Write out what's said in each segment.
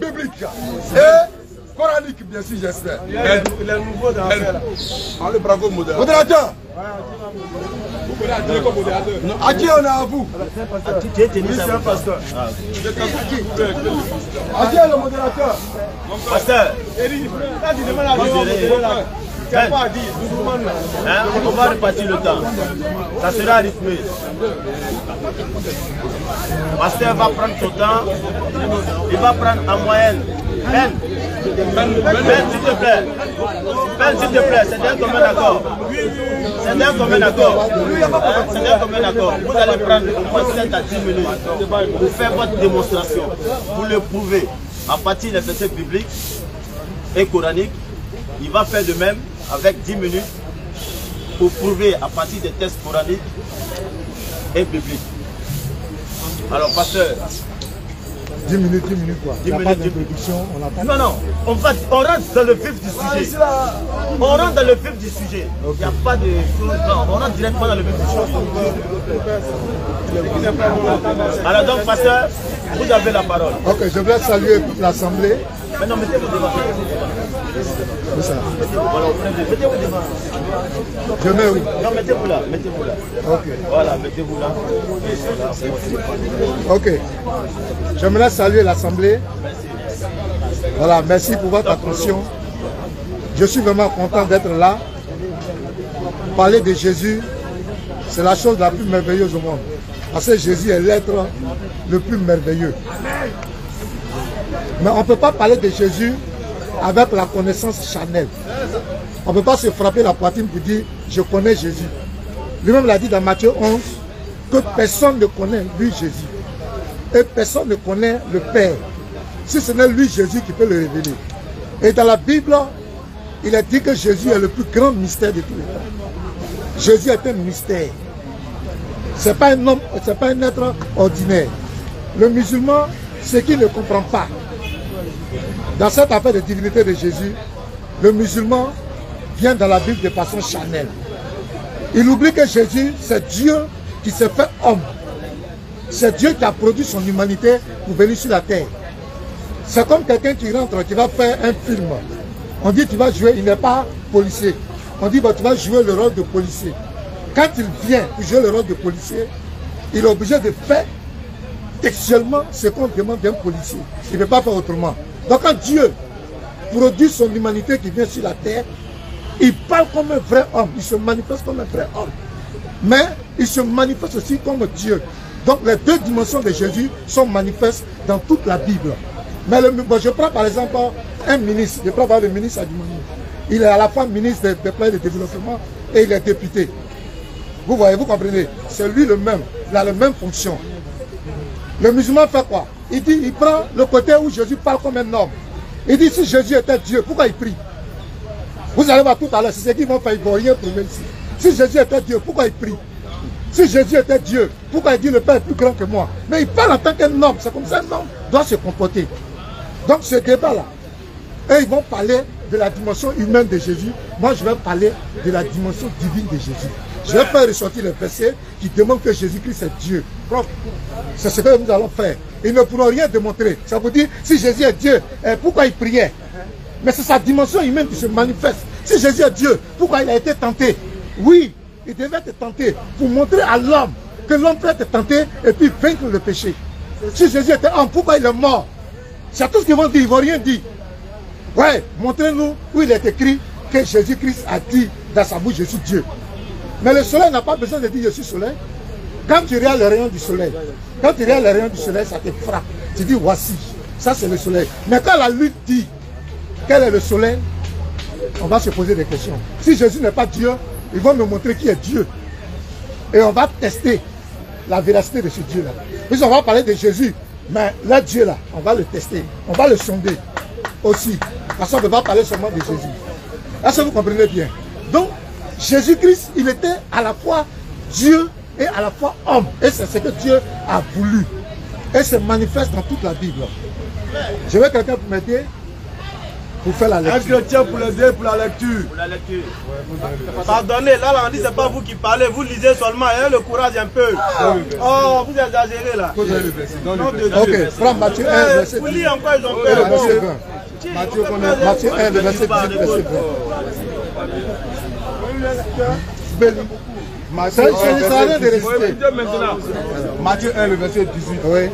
biblique et coranique, bien sûr, j'espère. Les nouveaux dans l'affaire. Allez, bravo, modérateur. Modérateur. À qui on a à vous? Tu es tenu, c'est un pasteur. À qui est le modérateur? Pasteur. Quand tu demandes à Dieu, tu n'as pas à dire. On va repartir le temps. Ça sera rythmé. Pasteur va prendre son temps. Il va prendre en moyenne. Ben, s'il te plaît. Ben, s'il te plaît, c'est un commun accord. C'est un commun accord. C'est un commun accord. Vous allez prendre au moins 7 à 10 minutes pour faire votre démonstration. Vous le prouvez à partir des versets bibliques et coraniques. Il va faire de même avec 10 minutes pour prouver à partir des textes coraniques et bibliques. Alors, pasteur. 10 minutes quoi. 10 minutes d'introduction, on attend. Non, on rentre dans le vif du sujet. On rentre dans le vif du sujet. Il n'y a pas de choses. On rentre directement dans le vif du sujet. Alors donc, pasteur, vous avez la parole. Ok, je voulais saluer toute l'Assemblée. Maintenant, mettez-vous devant. Voilà, mettez-vous devant. Je mets où? Non, mettez-vous là. Mettez-vous là. Ok. Voilà, mettez-vous là. Ok. J'aimerais saluer l'Assemblée. Voilà, merci pour votre attention. Je suis vraiment content d'être là. Parler de Jésus, c'est la chose la plus merveilleuse au monde. Parce que Jésus est l'être le plus merveilleux. Mais on ne peut pas parler de Jésus avec la connaissance charnelle. On ne peut pas se frapper la poitrine pour dire « je connais Jésus ». Lui-même l'a dit dans Matthieu 11 que personne ne connaît lui Jésus. Et personne ne connaît le Père. Si ce n'est lui Jésus qui peut le révéler. Et dans la Bible, il est dit que Jésus est le plus grand mystère de tous les temps. Jésus est un mystère. Ce n'est pas un homme, ce n'est pas un être ordinaire. Le musulman, ce qu'il ne comprend pas, dans cette affaire de divinité de Jésus, le musulman vient dans la Bible de façon charnelle. Il oublie que Jésus, c'est Dieu qui s'est fait homme. C'est Dieu qui a produit son humanité pour venir sur la terre. C'est comme quelqu'un qui rentre, qui va faire un film. On dit tu vas jouer, il n'est pas policier. On dit tu vas jouer le rôle de policier. Quand il vient pour jouer le rôle de policier, il est obligé de faire textuellement ce qu'on demande d'un policier. Il ne peut pas faire autrement. Donc quand Dieu produit son humanité qui vient sur la terre, il parle comme un vrai homme, il se manifeste comme un vrai homme. Mais il se manifeste aussi comme Dieu. Donc les deux dimensions de Jésus sont manifestes dans toute la Bible. Mais je prends par exemple un ministre, je prends le ministre Adimouni. Il est à la fois ministre des plans de développement et il est député. Vous voyez, vous comprenez, c'est lui le même, il a la même fonction. Le musulman fait quoi? Il dit, il prend le côté où Jésus parle comme un homme. Il dit, si Jésus était Dieu, pourquoi il prie? Vous allez voir tout à l'heure, c'est ce qu'ils vont faire, ils ne vont rien trouver ici. Si Jésus était Dieu, pourquoi il prie? Si Jésus était Dieu, pourquoi il dit le Père est plus grand que moi? Mais il parle en tant qu'un homme, c'est comme ça un homme doit se comporter. Donc ce débat-là, eux ils vont parler de la dimension humaine de Jésus, moi je vais parler de la dimension divine de Jésus. Je vais faire ressortir les versets qui démontrent que Jésus-Christ est Dieu. C'est ce que nous allons faire. Ils ne pourront rien démontrer. Ça veut dire, si Jésus est Dieu, pourquoi il priait? Mais c'est sa dimension humaine qui se manifeste. Si Jésus est Dieu, pourquoi il a été tenté? Oui, il devait être tenté pour montrer à l'homme que l'homme peut être tenté et puis vaincre le péché. Si Jésus était homme, pourquoi il est mort? C'est tout ce qu'ils vont dire, ils ne vont rien dire. Ouais, montrez-nous où il est écrit que Jésus-Christ a dit dans sa bouche, je suis Dieu. Mais le soleil n'a pas besoin de dire je suis soleil. Quand tu regardes le rayon du soleil, ça te frappe. Tu dis voici, ça c'est le soleil. Mais quand la lune dit quel est le soleil, on va se poser des questions. Si Jésus n'est pas Dieu, ils vont me montrer qui est Dieu. Et on va tester la véracité de ce Dieu-là. Puis on va parler de Jésus, mais là Dieu-là, on va le tester, on va le sonder aussi. Parce qu'on ne peut pas parler seulement de Jésus. Est-ce que vous comprenez bien? Donc, Jésus-Christ, il était à la fois Dieu et à la fois homme. Et c'est ce que Dieu a voulu. Et se manifeste dans toute la Bible. Je veux quelqu'un pour m'aider. Pour faire la Un lecture. chrétien pour l'aider pour la lecture. Pour la lecture. Pardonnez, là, on dit c'est pas vous qui parlez, vous lisez seulement, hein, le courage un peu. Oh, vous exagérez là. Nom de Dieu. Ok, prends Matthieu 1, verset Vous 10. lisez encore, ils ont Et le peur. verset Bon. 20. Matthieu 1, le verset 18, verset 20. Matthieu Ça ne sert à rien de réciter. Matthieu 1, le verset 18. Oui.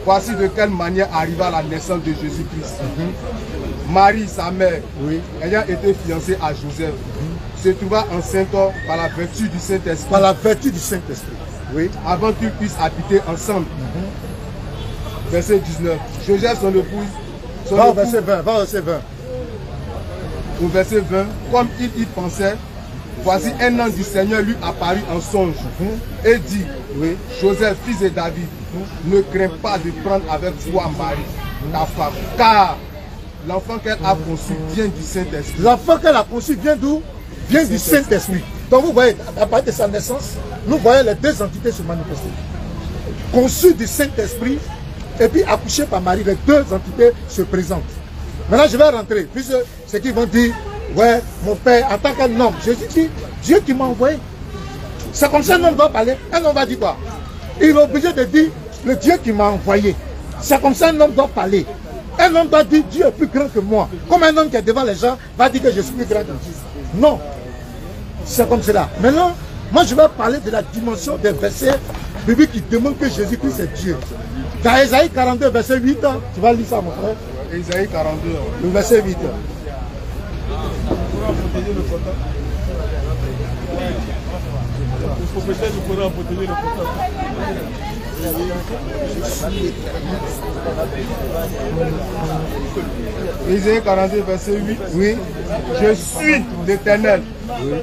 Voici de quelle manière arriva la naissance de Jésus-Christ. Marie, sa mère, ayant été fiancée à Joseph, se trouva enceinte par la vertu du Saint-Esprit. Par la vertu du Saint-Esprit. Oui. Avant qu'ils puissent habiter ensemble. Verset 19. Joseph, son épouse. Va au verset 20. Va au verset 20. Au verset 20. Comme il y pensait, voici un ange du Seigneur lui apparut en songe et dit, Joseph, fils de David, ne crains pas de prendre avec toi Marie, ta femme, car l'enfant qu'elle a conçu vient du Saint-Esprit. L'enfant qu'elle a conçu vient d'où? Vient du Saint-Esprit. Donc vous voyez, à partir de sa naissance, nous voyons les deux entités se manifester. Conçu du Saint-Esprit et puis accouché par Marie, les deux entités se présentent. Maintenant je vais rentrer, puisque ceux qui vont dire, ouais, mon père, en tant qu'un homme, Jésus dit, Dieu qui m'a envoyé. C'est comme ça un homme doit parler. Un homme va dire quoi? Il est obligé de dire, le Dieu qui m'a envoyé. C'est comme ça un homme doit parler. Un homme doit dire, Dieu est plus grand que moi. Comme un homme qui est devant les gens va dire que je suis plus grand que Dieu. Non. C'est comme cela. Maintenant, moi je vais parler de la dimension des versets bibliques qui démontrent que Jésus-Christ est Dieu. Dans Ésaïe 42, verset 8, tu vas lire ça mon frère. Ésaïe 42. Le verset 8. Il faut peut-être le Coran pour tenir le Coran. Ésaïe 42, verset 8. Oui. Je suis l'Éternel. Oui.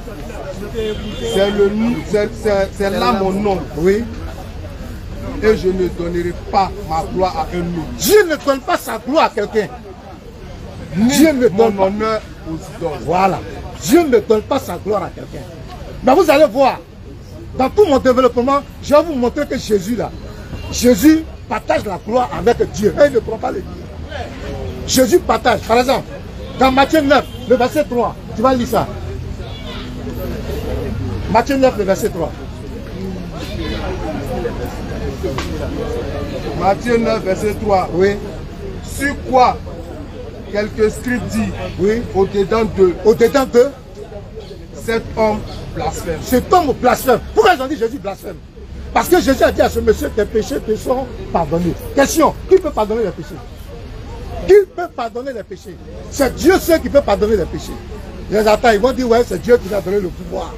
C'est là mon nom. Oui. Et je ne donnerai pas ma gloire à un autre. Dieu ne donne pas sa gloire à quelqu'un. Dieu ne donne mon honneur aux idoles. Voilà. Dieu ne donne pas sa gloire à quelqu'un. Mais vous allez voir, dans tout mon développement, je vais vous montrer que Jésus là, Jésus partage la gloire avec Dieu. Et il ne prend pas le Dieu. Jésus partage. Par exemple, dans Matthieu 9, le verset 3, tu vas lire ça. Matthieu 9, le verset 3. Matthieu 9, verset 3. Oui. Sur quoi quelques scribes disent, oui, au-dedans d'eux, cet homme blasphème. Cet homme blasphème. Pourquoi ils ont dit Jésus blasphème? Parce que Jésus a dit à ce monsieur, tes péchés te sont pardonnés. Question, qui peut pardonner les péchés? Qui peut pardonner les péchés? C'est Dieu seul qui peut pardonner les péchés. Les attaques, ils vont dire, ouais, c'est Dieu qui a donné le pouvoir.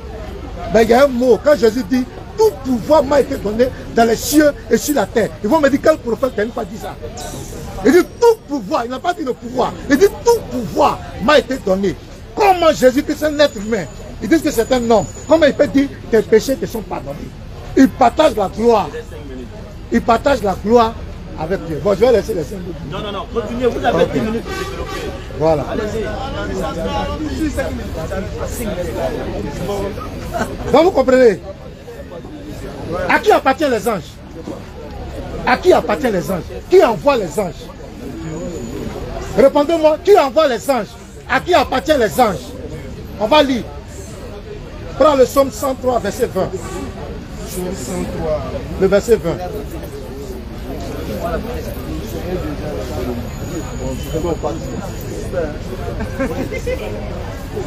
Mais il y a un mot, quand Jésus dit, tout pouvoir m'a été donné dans les cieux et sur la terre. Ils vont me dire, quel prophète n'a pas dit ça? Il dit, tout pouvoir, il n'a pas dit le pouvoir. Il dit, tout pouvoir m'a été donné. Comment Jésus-Christ est un être humain? Ils disent que c'est un homme. Comment il peut dire, tes péchés te sont pardonnés? Il partage la gloire. Il partage la gloire avec Dieu. Bon, je vais laisser les 5 minutes. Non, non, non, continuez, vous avez 10 minutes pour développer. Voilà. Allez-y. Donc vous comprenez? À qui appartiennent les anges? À qui appartiennent les anges? Qui envoie les anges? Répondez-moi, qui envoie les anges? À qui appartiennent les anges? On va lire. Prends le psaume 103, verset 20. Psaume 103. Le verset 20.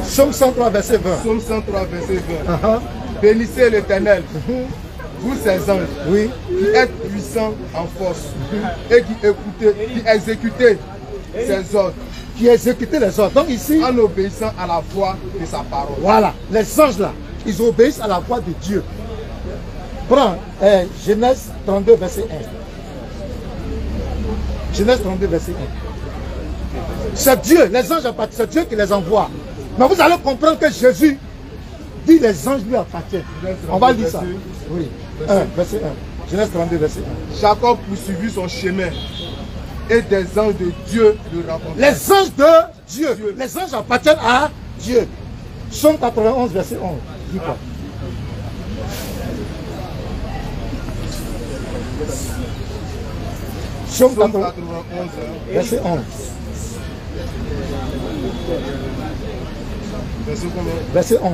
Psaume 103, verset 20. Psaume 103, verset 20. Bénissez l'Éternel, vous ses anges, oui, qui êtes puissants en force, et qui exécutez ses ordres. Qui exécutez les ordres. Donc ici, en obéissant à la voix de sa parole. Voilà, les anges là, ils obéissent à la voix de Dieu. Prends Genèse 32, verset 1. Genèse 32, verset 1. C'est Dieu, les anges appartiennent, c'est Dieu qui les envoie. Mais vous allez comprendre que Jésus dit les anges lui appartiennent. On va lire ça. Oui. Verset 1. Genèse 32, verset 1. Jacob poursuivit son chemin et des anges de Dieu le rencontrèrent. Les anges de Dieu. Les anges appartiennent à Dieu. Psaume 91, verset 11. Dis quoi? Psaume 91, verset 11. Verset 11.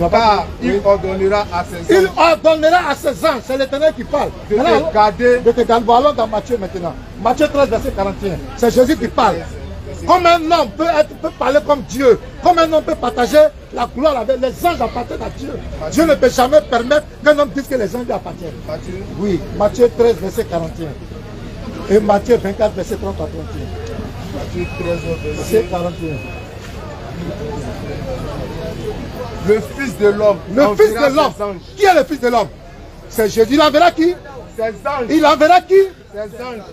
Car il ordonnera à ses Il anges ordonnera à ses anges, c'est l'Éternel qui parle. de Maintenant, te garder. de te garder. Allons dans Matthieu maintenant. Matthieu 13, verset 41. C'est Jésus qui parle. Comme un homme peut parler comme Dieu, comme un homme peut partager la gloire avec les anges appartiennent à Dieu. Dieu ne peut jamais permettre qu'un homme dise que les anges lui appartiennent. Matthieu. Oui, Matthieu 13, verset 41. Et Matthieu 24, verset 30 à 31. Matthieu 13, Verset 41. Le Fils de l'homme. Le Fils enverra de l'homme. ses anges. Qui est le Fils de l'homme? C'est Jésus. Il enverra qui? Ses anges. Il enverra qui? Ses anges.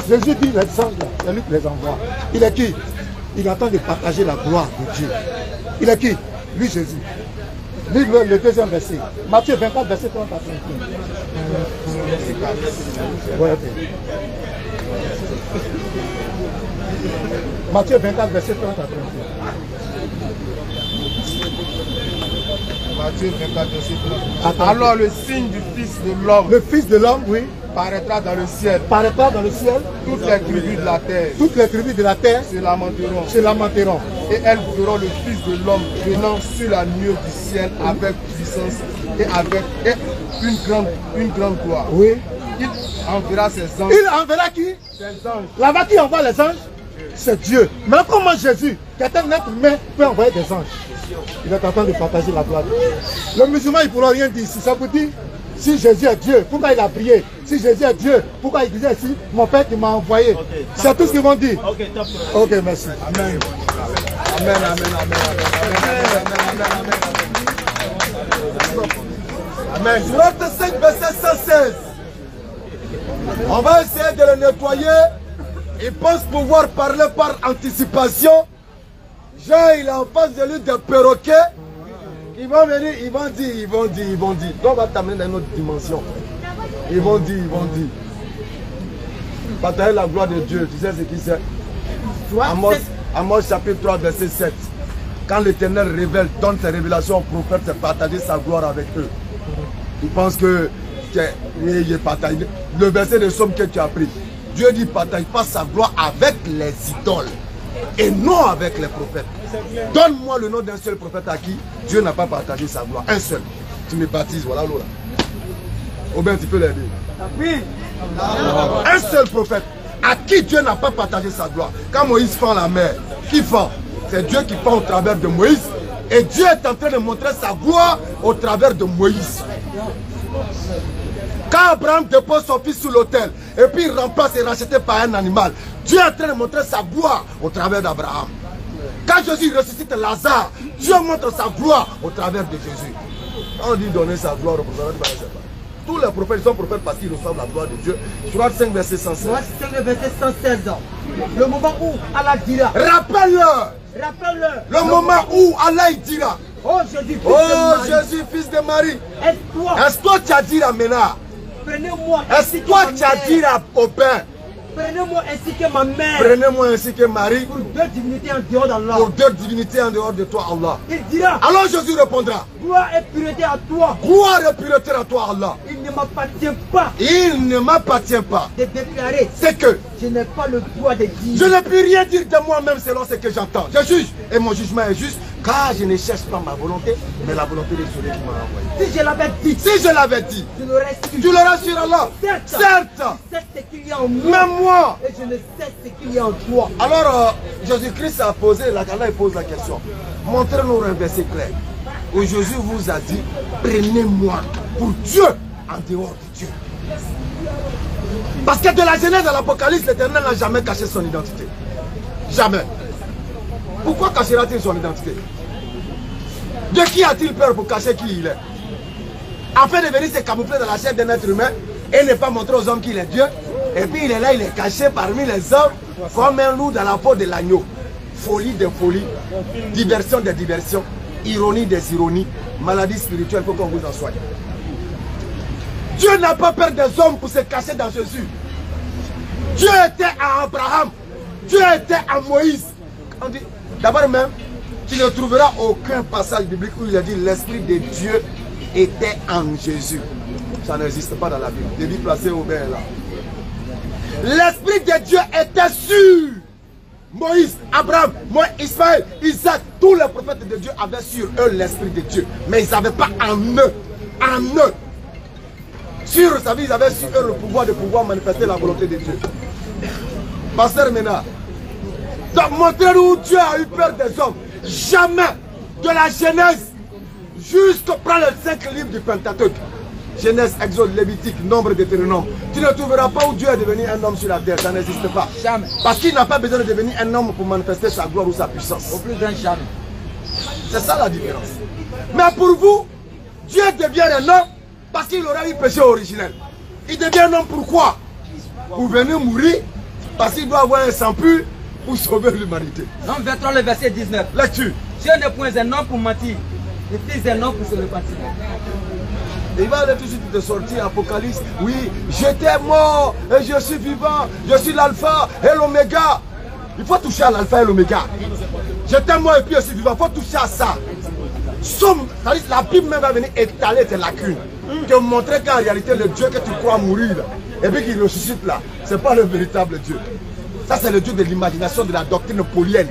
Jésus dit les anges, c'est lui qui les envoie. Il est qui? Il est en train de partager la gloire de Dieu. Il est qui? Lui, Jésus. Lis le deuxième verset. Matthieu 24, verset 30 à 31. Ouais, ok. Matthieu 24, verset 30 à 31. Matthieu 24, verset 30. Attends. Alors le signe du Fils de l'homme Le Fils de l'homme, oui, paraîtra dans le ciel. paraîtra dans le ciel. Toutes les tribus de la terre Toutes les tribus de la terre se lamenteront. se lamenteront. Et elles verront le Fils de l'homme venant sur la nuée du ciel avec puissance et avec une grande gloire. Oui. Il enverra ses anges. Il enverra qui? Ses anges. Là-bas qui envoie les anges, c'est Dieu. Mais comment Jésus, qui est un être humain, peut envoyer des anges? Il est en train de partager la gloire de Dieu. Le musulman, il ne pourra rien dire. Si ça vous dit, si Jésus est Dieu, pourquoi il a prié? Si Jésus est Dieu, pourquoi il disait ici, mon Père qui m'a envoyé? Okay. C'est tout ce qu'ils vont dire. Ok, top. Ok, merci. Amen. Amen, amen, amen, amen, amen. Surat 5, verset 116. On va essayer de le nettoyer. Il pense pouvoir parler par anticipation. Genre, il est en face de lui des perroquets. Ils vont venir, ils vont dire. Donc, on va t'amener dans une autre dimension. Ils vont dire. Partager la gloire de Dieu. Tu sais ce qui c'est? Amos chapitre 3, verset 7. Quand l'Éternel révèle, donne ses révélations aux prophètes, c'est partager sa gloire avec eux. Ils pensent que il est partagé. Le verset de Somme que tu as pris. Dieu dit partage pas sa gloire avec les idoles et non avec les prophètes. Donne-moi le nom d'un seul prophète à qui Dieu n'a pas partagé sa gloire. Un seul. Tu me baptises, voilà l'eau là. Ou bien tu peux l'aider. Oui. Un seul prophète à qui Dieu n'a pas partagé sa gloire. Quand Moïse fend la mer, qui fend? C'est Dieu qui fend au travers de Moïse. Et Dieu est en train de montrer sa gloire au travers de Moïse. Quand Abraham dépose son fils sous l'autel et puis il remplace et racheté par un animal, Dieu est en train de montrer sa gloire au travers d'Abraham. Quand Jésus ressuscite Lazare, Dieu montre sa gloire au travers de Jésus. On dit donner sa gloire au prophète. Tous les prophètes sont prophètes parce qu'ils reçoivent la gloire de Dieu. Surat 5, verset 116. Surat 5, verset 116. Le moment où Allah dira. Rappelle-le. Rappelle-le. Le moment où Allah dira. Oh Jésus, fils de Marie. Est-ce Est-ce toi tu as dit à Ménard? Prenez-moi. Est-ce toi tu as dit au Père? Prenez-moi ainsi que ma mère. Prenez-moi ainsi que Marie. Pour deux divinités en dehors d'Allah. Pour deux divinités en dehors de toi, Allah. Il dira. Alors Jésus répondra. Gloire et pureté à toi. Gloire et pureté à toi, Allah. Il ne m'appartient pas. Il ne m'appartient pas. De déclarer. C'est que je n'ai pas le droit de dire. Je ne peux rien dire de moi-même selon ce que j'entends. Je juge et mon jugement est juste car je ne cherche pas ma volonté, mais la volonté de celui qui m'a envoyé. Si je l'avais dit. Si je l'avais dit. Tu l'aurais su. Tu l'aurais su Allah. Certes. Tu sais ce qu'il y a en moi. Même moi. Et je ne sais ce qu'il y a en toi. Alors, Jésus-Christ a posé, Allah pose la question. Montrez-nous un verset clair où Jésus vous a dit, prenez-moi pour Dieu en dehors de Dieu. Parce que de la Genèse à l'Apocalypse, l'Éternel n'a jamais caché son identité. Jamais. Pourquoi cachera-t-il son identité? De qui a-t-il peur pour cacher qui il est? Afin de venir se camoufler dans la chair d'un être humain et ne pas montrer aux hommes qu'il est Dieu. Et puis il est là, il est caché parmi les hommes comme un loup dans la peau de l'agneau. Folie de folie, diversion de diversion, ironie des ironies, maladie spirituelle, pour qu'on vous en soigne. Dieu n'a pas peur des hommes pour se cacher dans Jésus. Dieu était à Abraham, Dieu était à Moïse. D'abord même, tu ne trouveras aucun passage biblique où il a dit l'Esprit de Dieu était en Jésus. Ça n'existe pas dans la Bible. Les Bibles placées au bain là. L'esprit de Dieu était sur Moïse, Abraham, Ismaël, Isaac. Tous les prophètes de Dieu avaient sur eux l'esprit de Dieu. Mais ils n'avaient pas en eux. En eux. Sur, vous savez, ils avaient sur eux le pouvoir de pouvoir manifester la volonté de Dieu. Pasteur Ménard. Donc montrez-nous où Dieu a eu peur des hommes. Jamais. De la Genèse jusqu'au prendre les 5 livres du Pentateuque. Genèse, Exode, Lévitique, Nombre, Deutéronome. Tu ne trouveras pas où Dieu est devenu un homme sur la terre. Ça n'existe pas. Jamais. Parce qu'il n'a pas besoin de devenir un homme pour manifester sa gloire ou sa puissance. Au plus d'un jamais. C'est ça la différence. Mais pour vous, Dieu devient un homme parce qu'il aura eu péché originel. Il devient un homme pourquoi? Pour venir mourir parce qu'il doit avoir un sang pur pour sauver l'humanité. Jean 23, le verset 19. Lecture. Dieu n'est point un homme pour mentir, le fils d'un homme pour se repentir. Il va aller tout de suite de sortir Apocalypse. Oui, j'étais mort et je suis vivant. Je suis l'alpha et l'oméga. Il faut toucher à l'alpha et l'oméga. J'étais mort et puis je suis vivant. Il faut toucher à ça. La Bible même va venir étaler tes lacunes. Te montrer qu'en réalité, le Dieu que tu crois mourir, là, et puis qu'il ressuscite là, ce n'est pas le véritable Dieu. Ça, c'est le Dieu de l'imagination, de la doctrine paulienne.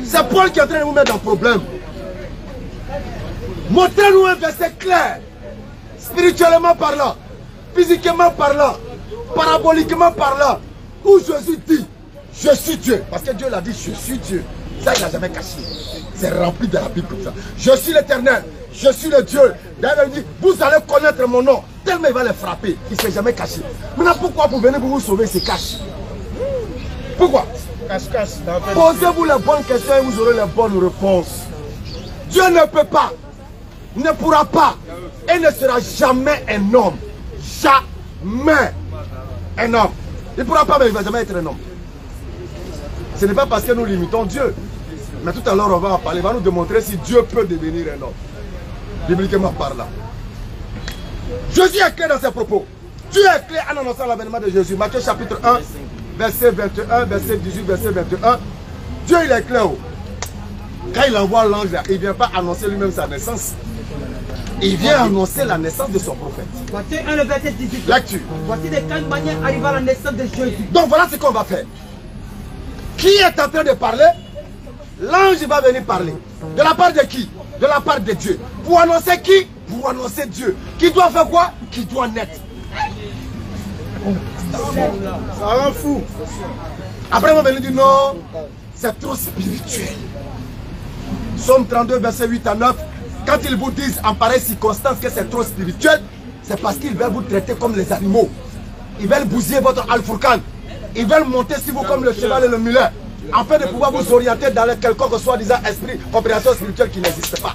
C'est Paul qui est en train de vous mettre dans le problème. Montrez-nous un verset clair. Spirituellement parlant, physiquement parlant, paraboliquement parlant, où Jésus dit, je suis Dieu. Parce que Dieu l'a dit, je suis Dieu. Ça, il n'a jamais caché. C'est rempli de la Bible comme ça. Je suis l'Éternel, je suis le Dieu. D'ailleurs, il dit, vous allez connaître mon nom. Tellement il va les frapper. Il ne s'est jamais caché. Maintenant, pourquoi vous venez pour vous sauver, il se cache? Pourquoi? Posez-vous les bonnes questions et vous aurez les bonnes réponses. Dieu ne peut pas, ne pourra pas et ne sera jamais un homme. Jamais un homme. Il ne pourra pas, mais il ne va jamais être un homme. Ce n'est pas parce que nous limitons Dieu. Mais tout à l'heure, on va en parler. Il va nous démontrer si Dieu peut devenir un homme. Bibliquement parlant. Jésus est clair dans ses propos. Dieu est clair en annonçant l'avènement de Jésus. Matthieu chapitre 1, verset 21, verset 18, verset 21. Dieu, il est clair. Quand il envoie l'ange là, il ne vient pas annoncer lui-même sa naissance. Il vient annoncer la naissance de son prophète. Matthieu 1, le verset 18. Lecture. Voici de quelle manière arriva la naissance de Jésus. Donc voilà ce qu'on va faire. Qui est en train de parler? L'ange va venir parler. De la part de qui? De la part de Dieu. Pour annoncer qui? Pour annoncer Dieu. Qui doit faire quoi? Qui doit naître. Ça rend fou. Après, on va venir dire non, c'est trop spirituel. Psaume 32, verset 8 à 9. Quand ils vous disent en pareille circonstance que c'est trop spirituel, c'est parce qu'ils veulent vous traiter comme les animaux. Ils veulent bousiller votre al-Furqan. Ils veulent monter sur vous comme le cheval et le mulet, afin de pouvoir vous orienter dans quelconque soi-disant esprit, compréhension spirituelle qui n'existe pas.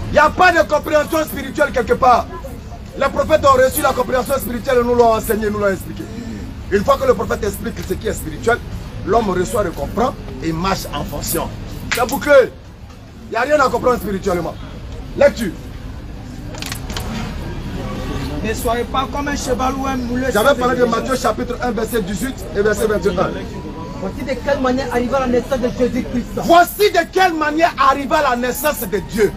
Il n'y a pas de compréhension spirituelle quelque part. Les prophètes ont reçu la compréhension spirituelle et nous l'ont enseigné, nous l'ont expliqué. Une fois que le prophète explique ce qui est spirituel, l'homme reçoit, le comprend et marche en fonction. C'est bouclé. Il n'y a rien à comprendre spirituellement. Lecture. Ne soyez pas comme un cheval ou un mulet. J'avais parlé de Matthieu chapitre 1, verset 18 et verset 21. Voici de quelle manière arriva la naissance de Jésus-Christ. Voici de quelle manière arriva la naissance de Dieu.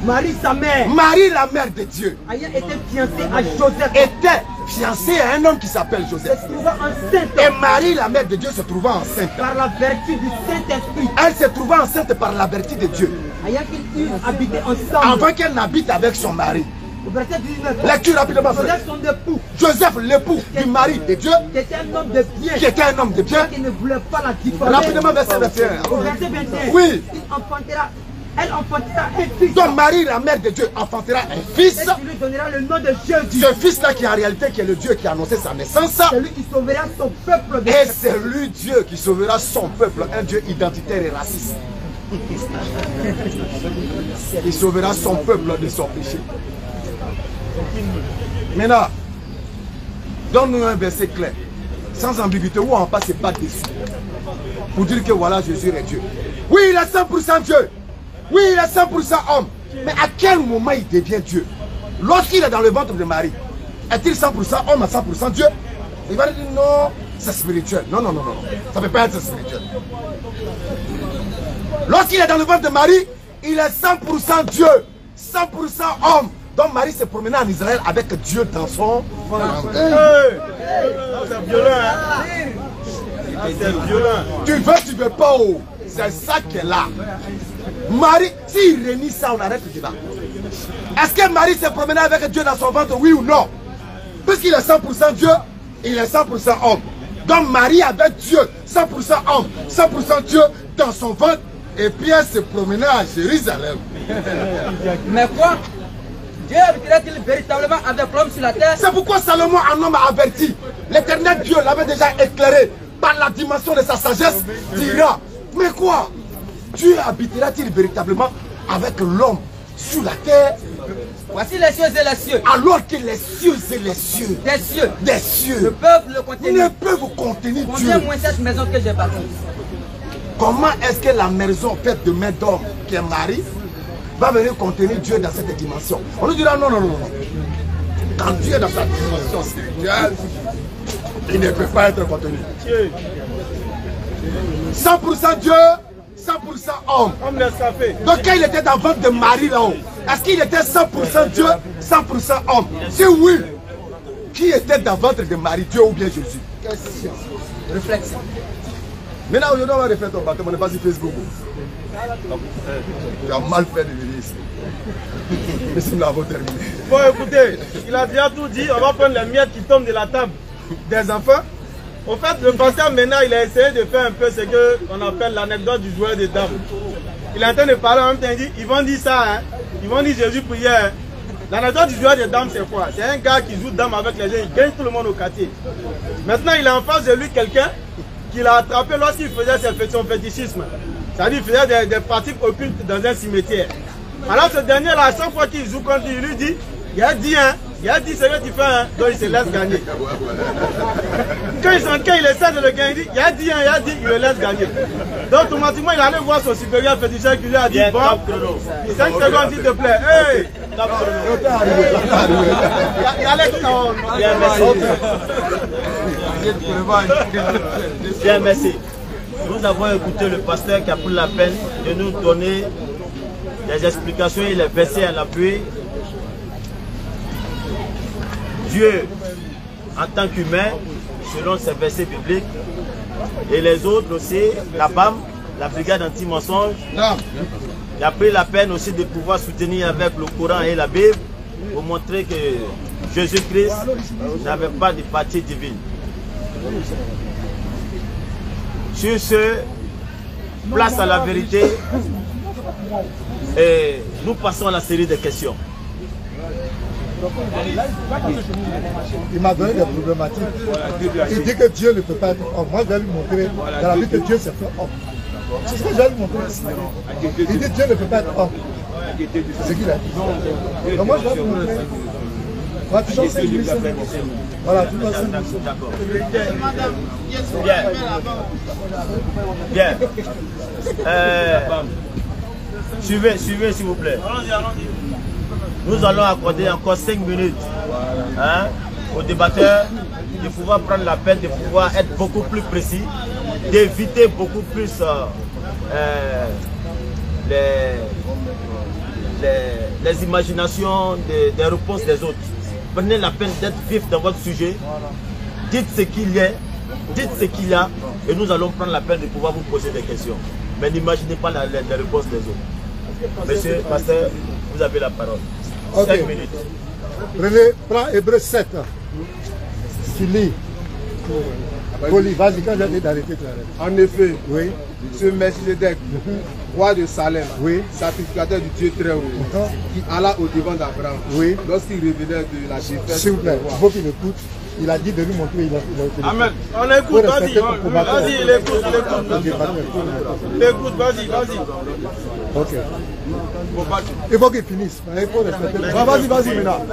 Marie, sa mère. Marie, la mère de Dieu, ayant été fiancée à Joseph, était fiancée à un homme qui s'appelle Joseph. se trouvant enceinte Et Marie, la mère de Dieu, se trouvant enceinte. par la vertu du Saint-Esprit, Elle se trouvait enceinte par la vertu de Dieu. ayant qu'ils eurent habité ensemble. Avant qu'elle n'habite avec son mari. Au verset 19, Lecture rapidement. Joseph, son époux, Joseph, l'époux du mari de Dieu, qui était un homme de bien, qui était un homme de bien. qui ne voulait pas la divorcer. Rapidement, verset 21. Au verset 21, Oui. elle enfantera un fils. Donc Marie, la mère de Dieu, enfantera un fils. Et tu lui donneras le nom de Jésus. Ce fils-là qui en réalité qui est le Dieu qui a annoncé sa naissance. C'est lui qui sauvera son peuple de Et c'est lui Dieu qui sauvera son peuple, un Dieu identitaire et raciste. Il sauvera son peuple de son péché. Maintenant, donne-nous un verset clair, sans ambiguïté, où on passe pas dessus, pour dire que voilà, Jésus est Dieu. Oui, il est 100% Dieu. Oui, il est 100% homme. Mais à quel moment il devient Dieu? Lorsqu'il est dans le ventre de Marie, est-il 100% homme à 100% Dieu? Il va dire non, c'est spirituel. Non, non, non, non. Ça ne peut pas être spirituel. Lorsqu'il est dans le ventre de Marie, il est 100% Dieu, 100% homme, Donc Marie s'est promenée en Israël avec Dieu dans son ventre. C'est violent, hein? C'est violent. Tu veux pas, oh. C'est ça qu'elle a. Marie, s'il réunit ça, on arrête le débat. Est-ce que Marie s'est promenée avec Dieu dans son ventre, oui ou non? Puisqu'il est 100% Dieu, il est 100% homme. Donc Marie avait Dieu, 100% homme, 100% Dieu dans son ventre. Et puis elle se promenait à Jérusalem. Mais quoi? Dieu avertirait-il véritablement avec l'homme sur la terre? C'est pourquoi Salomon, un homme, a averti. L'éternel Dieu l'avait déjà éclairé par la dimension de sa sagesse, dira, mais quoi? Dieu habitera-t-il véritablement avec l'homme sur la terre? Voici les cieux et les cieux. Alors que les cieux et les cieux, des cieux ne peuvent le contenir. Ne peuvent contenir Dieu. Combien moins cette maison que j'ai bâtie? Comment est-ce que la maison faite de main d'homme, qui est Marie, va venir contenir Dieu dans cette dimension? On nous dira non, non, non, non. Quand Dieu est dans sa dimension spirituelle, il ne peut pas être contenu. 100% Dieu, 100% homme. Donc quand il était dans le ventre de Marie là-haut, est-ce qu'il était 100% Dieu, 100% homme? Si oui, qui était dans le ventre de Marie, Dieu ou bien Jésus? Question. Réflexion. Maintenant, aujourd'hui, on va refaire ton baptême, on n'est pas sur Facebook. Tu as mal fait de venir ici. Mais si nous l'avons terminé. Bon, écoutez, il a déjà tout dit, on va prendre les miettes qui tombent de la table des enfants. Au fait, le pasteur maintenant, il a essayé de faire un peu ce qu'on appelle l'anecdote du joueur de dames. Il est en train de parler en même temps, il dit, ils vont dire ça, hein. Ils vont dire Jésus priait. Hein. L'anecdote du joueur de dames, c'est quoi? C'est un gars qui joue dame avec les gens, il gagne tout le monde au quartier. Maintenant, il a en face de lui quelqu'un qu'il a attrapé lorsqu'il faisait son fétichisme. C'est-à-dire qu'il faisait des pratiques occultes dans un cimetière. Alors ce dernier-là, à chaque fois qu'il joue contre lui, il lui dit, il a dit, hein, il a dit ce que tu fais, hein, donc il se laisse gagner. Quand il essaie de le gagner, il dit, il a dit, hein, il le laisse gagner. Donc automatiquement, il allait voir son supérieur féticheur qui lui a dit, bon, 5 secondes s'il te plaît, hey, il allait tout en haut. Bien, merci. Nous avons écouté le pasteur qui a pris la peine de nous donner les explications et les versets à l'appui. Dieu, en tant qu'humain, selon ces versets bibliques, et les autres aussi, la BAM, la brigade anti-mensonge, il a pris la peine aussi de pouvoir soutenir avec le Coran et la Bible pour montrer que Jésus-Christ n'avait pas de partie divine. Sur ce, place à la vérité et nous passons à la série de questions. Il m'a donné des problématiques. Il dit que Dieu ne peut pas être homme. Moi, je vais lui montrer dans la vie que Dieu s'est fait homme. C'est ce que je vais lui montrer. Il dit Dieu ne peut pas être homme. C'est ce qu'il a dit. Donc moi, je vais lui montrer. Voilà, tu changes voilà, tu vois, d'accord. Bien. Bien. Suivez, s'il vous plaît. Nous allons accorder encore 5 minutes hein, aux débatteurs de pouvoir prendre la peine de pouvoir être beaucoup plus précis, d'éviter beaucoup plus les imaginations des réponses des autres. Prenez la peine d'être vif dans votre sujet, dites ce qu'il y a, dites ce qu'il y a, et nous allons prendre la peine de pouvoir vous poser des questions. Mais n'imaginez pas les réponses des autres. Monsieur Pasteur, vous avez la parole. Okay. 5 minutes. Prenez, prends Hébreu 7. Tu lis. Poli, vas-y, quand j'ai dit d'arrêter, tu arrêtes. En effet, oui. Ce Melchisedec, roi de Salem, oui. Sacrificateur du Dieu très haut, qui alla au devant d'Abraham, oui. Lorsqu'il revenait de la défaite. S'il vous plaît, il faut qu'il écoute. Il a dit de lui montrer, il a Amen. On écoute, vas-y, il écoute, il écoute, vas-y. Ok. Il faut qu'il finisse. Il faut respecter. Vas-y maintenant.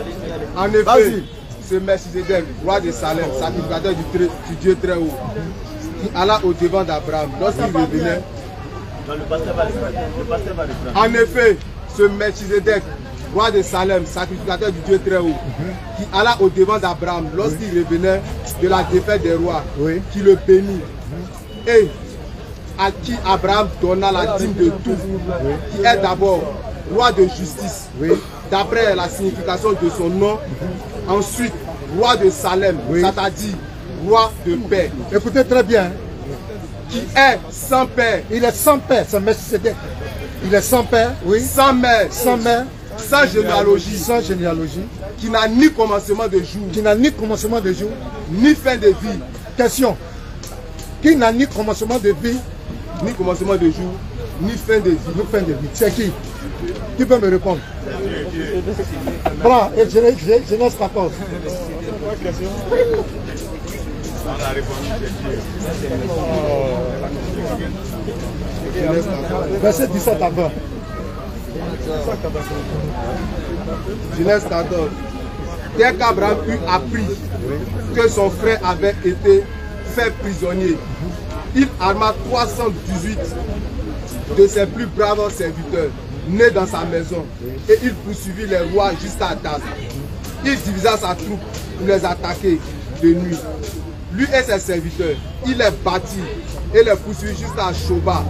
En effet, ce Melchisedec, roi de Salem, sacrificateur du Dieu très haut, qui alla au devant d'Abraham, lorsqu'il revenait. En effet, ce Melchisedec, roi de Salem, sacrificateur du Dieu très haut, qui alla au devant d'Abraham lorsqu'il revenait de la défaite des rois, qui le bénit, et à qui Abraham donna la dîme de tout, qui est d'abord roi de justice, d'après la signification de son nom. Ensuite, roi de Salem, c'est-à-dire roi de paix. Écoutez très bien. Qui est sans père. Il est sans père, c'est Melchisédek. Il est sans père, oui. Sans mère. Sans mère. Sans généalogie. Sans généalogie. Qui n'a ni commencement de jour. Qui n'a ni commencement de jour. Ni fin de vie. Question. Qui n'a ni commencement de vie. Ni commencement de jour. Ni fin de vie. Ni fin de vie. C'est qui? Qui peut me répondre? Prends, et Genèse 14. Verset 17 à 20. Genèse 14. Dès qu'Abraham eut appris que son frère avait été fait prisonnier, il arma 318 de ses plus braves serviteurs nés dans sa maison et il poursuivit les rois jusqu'à Dan. Il divisa sa troupe pour les attaquer de nuit. Lui et ses serviteurs, il les battit et les poursuivit jusqu'à Shoba,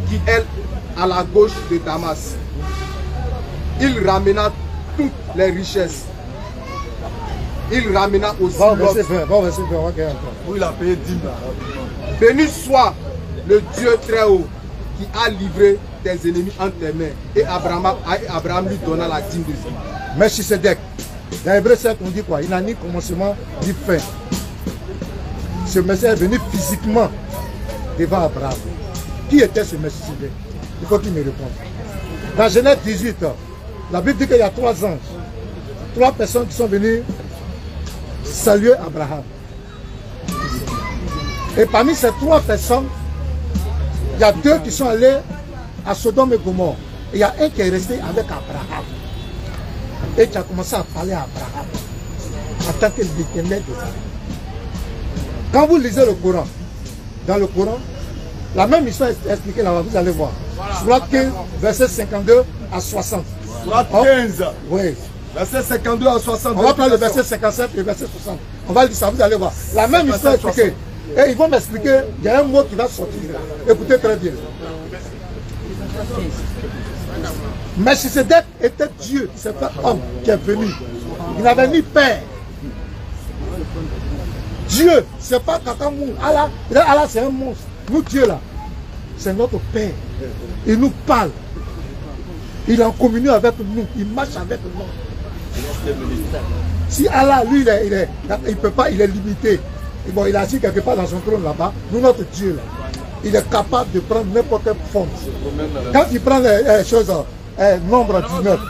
qui est à la gauche de Damas. Il ramena toutes les richesses. Il ramena aussi l'autre. Où il a payé 10 000. Béni soit le Dieu très haut qui a livré tes ennemis entre tes mains. Et Abraham lui donna la dîme de vie. Melchisédek. Dans Hébreu 7, on dit quoi? Il n'a ni commencement ni fin. Ce Messie est venu physiquement devant Abraham. Qui était ce Melchisédek? Il faut qu'il me réponde. Dans Genèse 18, la Bible dit qu'il y a 3 anges. 3 personnes qui sont venues saluer Abraham. Et parmi ces 3 personnes, il y a 2 qui sont allés à Sodome et Gomorrhe. Et il y a un qui est resté avec Abraham. Et qui a commencé à parler à Abraham en tant que l'Éternel des armées. Quand vous lisez le Coran, dans le Coran, la même histoire est expliquée là-bas, vous allez voir. Sourate 15, verset 52 à 60. Sourate 15. Oui. Verset 52 à 60. On va prendre le verset 57 et le verset 60. On va lire ça, vous allez voir. La même histoire est expliquée. Et ils vont m'expliquer, il y a un mot qui va sortir. Écoutez très bien. Melchisédek était Dieu, c'est un homme qui est venu. Il n'avait ni père. Dieu, c'est pas Kakamou. Allah, c'est un monstre. Nous, Dieu là, c'est notre Père. Il nous parle. Il est en communion avec nous. Il marche avec nous. Si Allah, lui, il peut pas, il est limité. Et bon, il est assis quelque part dans son trône là-bas. Nous, notre Dieu là, il est capable de prendre n'importe quelle forme. Quand il prend les choses, nombre 19.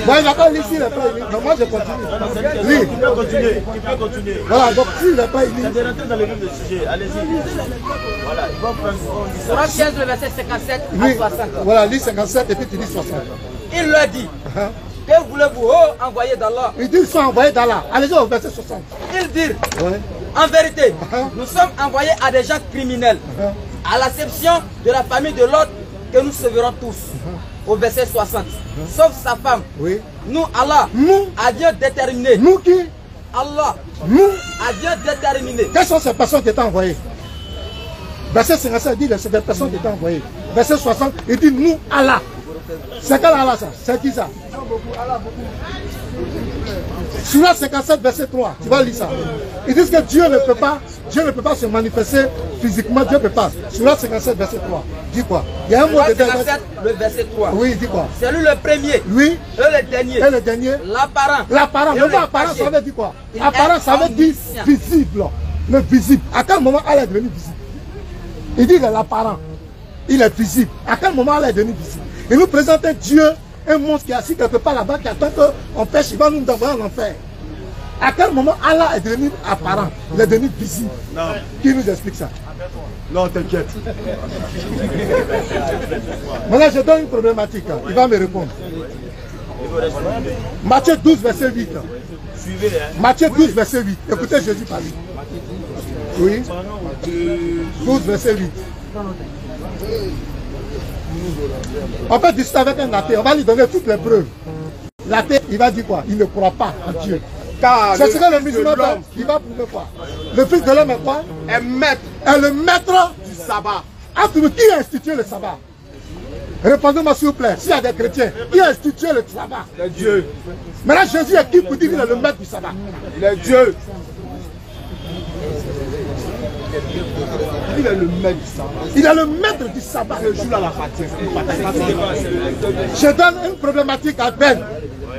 Bon, il n'a pas lu ici, mais moi je continue. Lis. Tu peux continuer. Voilà, donc s'il n'a pas lu. C'est de rentrer dans le vif du sujet, allez-y. Voilà, il va prendre. Sourate 15, le verset 57 à 60. Voilà, lis 57 et puis tu lis 60. Il leur dit, que voulez-vous, oh, envoyer d'Allah? Il dit, ils sont envoyés d'Allah. Allez-y au verset 60. Ils dirent, Ouais. en vérité, nous sommes envoyés à des gens criminels, à l'exception de la famille de l'autre que nous sauverons tous. Au verset 60. Sauf sa femme. Oui. Nous, Allah, Nous, a Dieu déterminé. nous qui? Allah, Nous. a Dieu déterminé. Quelles sont ces personnes qui étaient envoyées? Verset 57 dit, c'est des personnes qui étaient envoyées. Verset 60, il dit, nous, Allah. C'est quel Allah ça? C'est qui ça? Sourate 57, verset 3, tu vas lire ça. Ils disent que Dieu ne peut pas se manifester physiquement, Dieu ne peut pas. Sourate 57, verset 3, dis quoi? Il y a un mot Sourate dedans. 57, le verset 3. Oui, dis quoi? C'est lui le premier. Lui Et le dernier. et le dernier. L'apparent. L'apparent, Et le le mot apparent, caché. ça veut dire quoi? Il Apparent, est ça veut dire omniscient. visible. Le visible. À quel moment Allah est devenu visible? Il dit qu'il est l'apparent. Il est visible. À quel moment Allah est devenu visible? Il nous présente un Dieu, un monstre qui est assis quelque part là-bas, qui attend qu'on pêche, il va nous envoyer en enfer. À quel moment Allah est devenu apparent? Il est devenu visible. Non. Qui nous explique ça? Non, t'inquiète. Maintenant, je donne une problématique. Il va me répondre. Matthieu 12, verset 8. Suivez-les. Matthieu 12, verset 8. Écoutez Jésus parler. Oui. 12, verset 8. On peut discuter avec un athée. On va lui donner toutes les preuves. L'athée, il va dire quoi? Il ne croit pas en Dieu. Car C'est ce que le Fils de musulman fait. l'homme Il va prouver quoi? Le Fils de l'homme est quoi? est maître Est le maître du sabbat. entre qui a institué le sabbat? Répondez-moi s'il vous plaît. S'il y a des chrétiens qui ont institué le sabbat. C'est Dieu. Maintenant Jésus est qui pour dire qu'il est le maître du sabbat? Il est Dieu. Il est le maître du sabbat. Il est le maître du sabbat. Le jour à la fatigue. Je donne une problématique à Ben.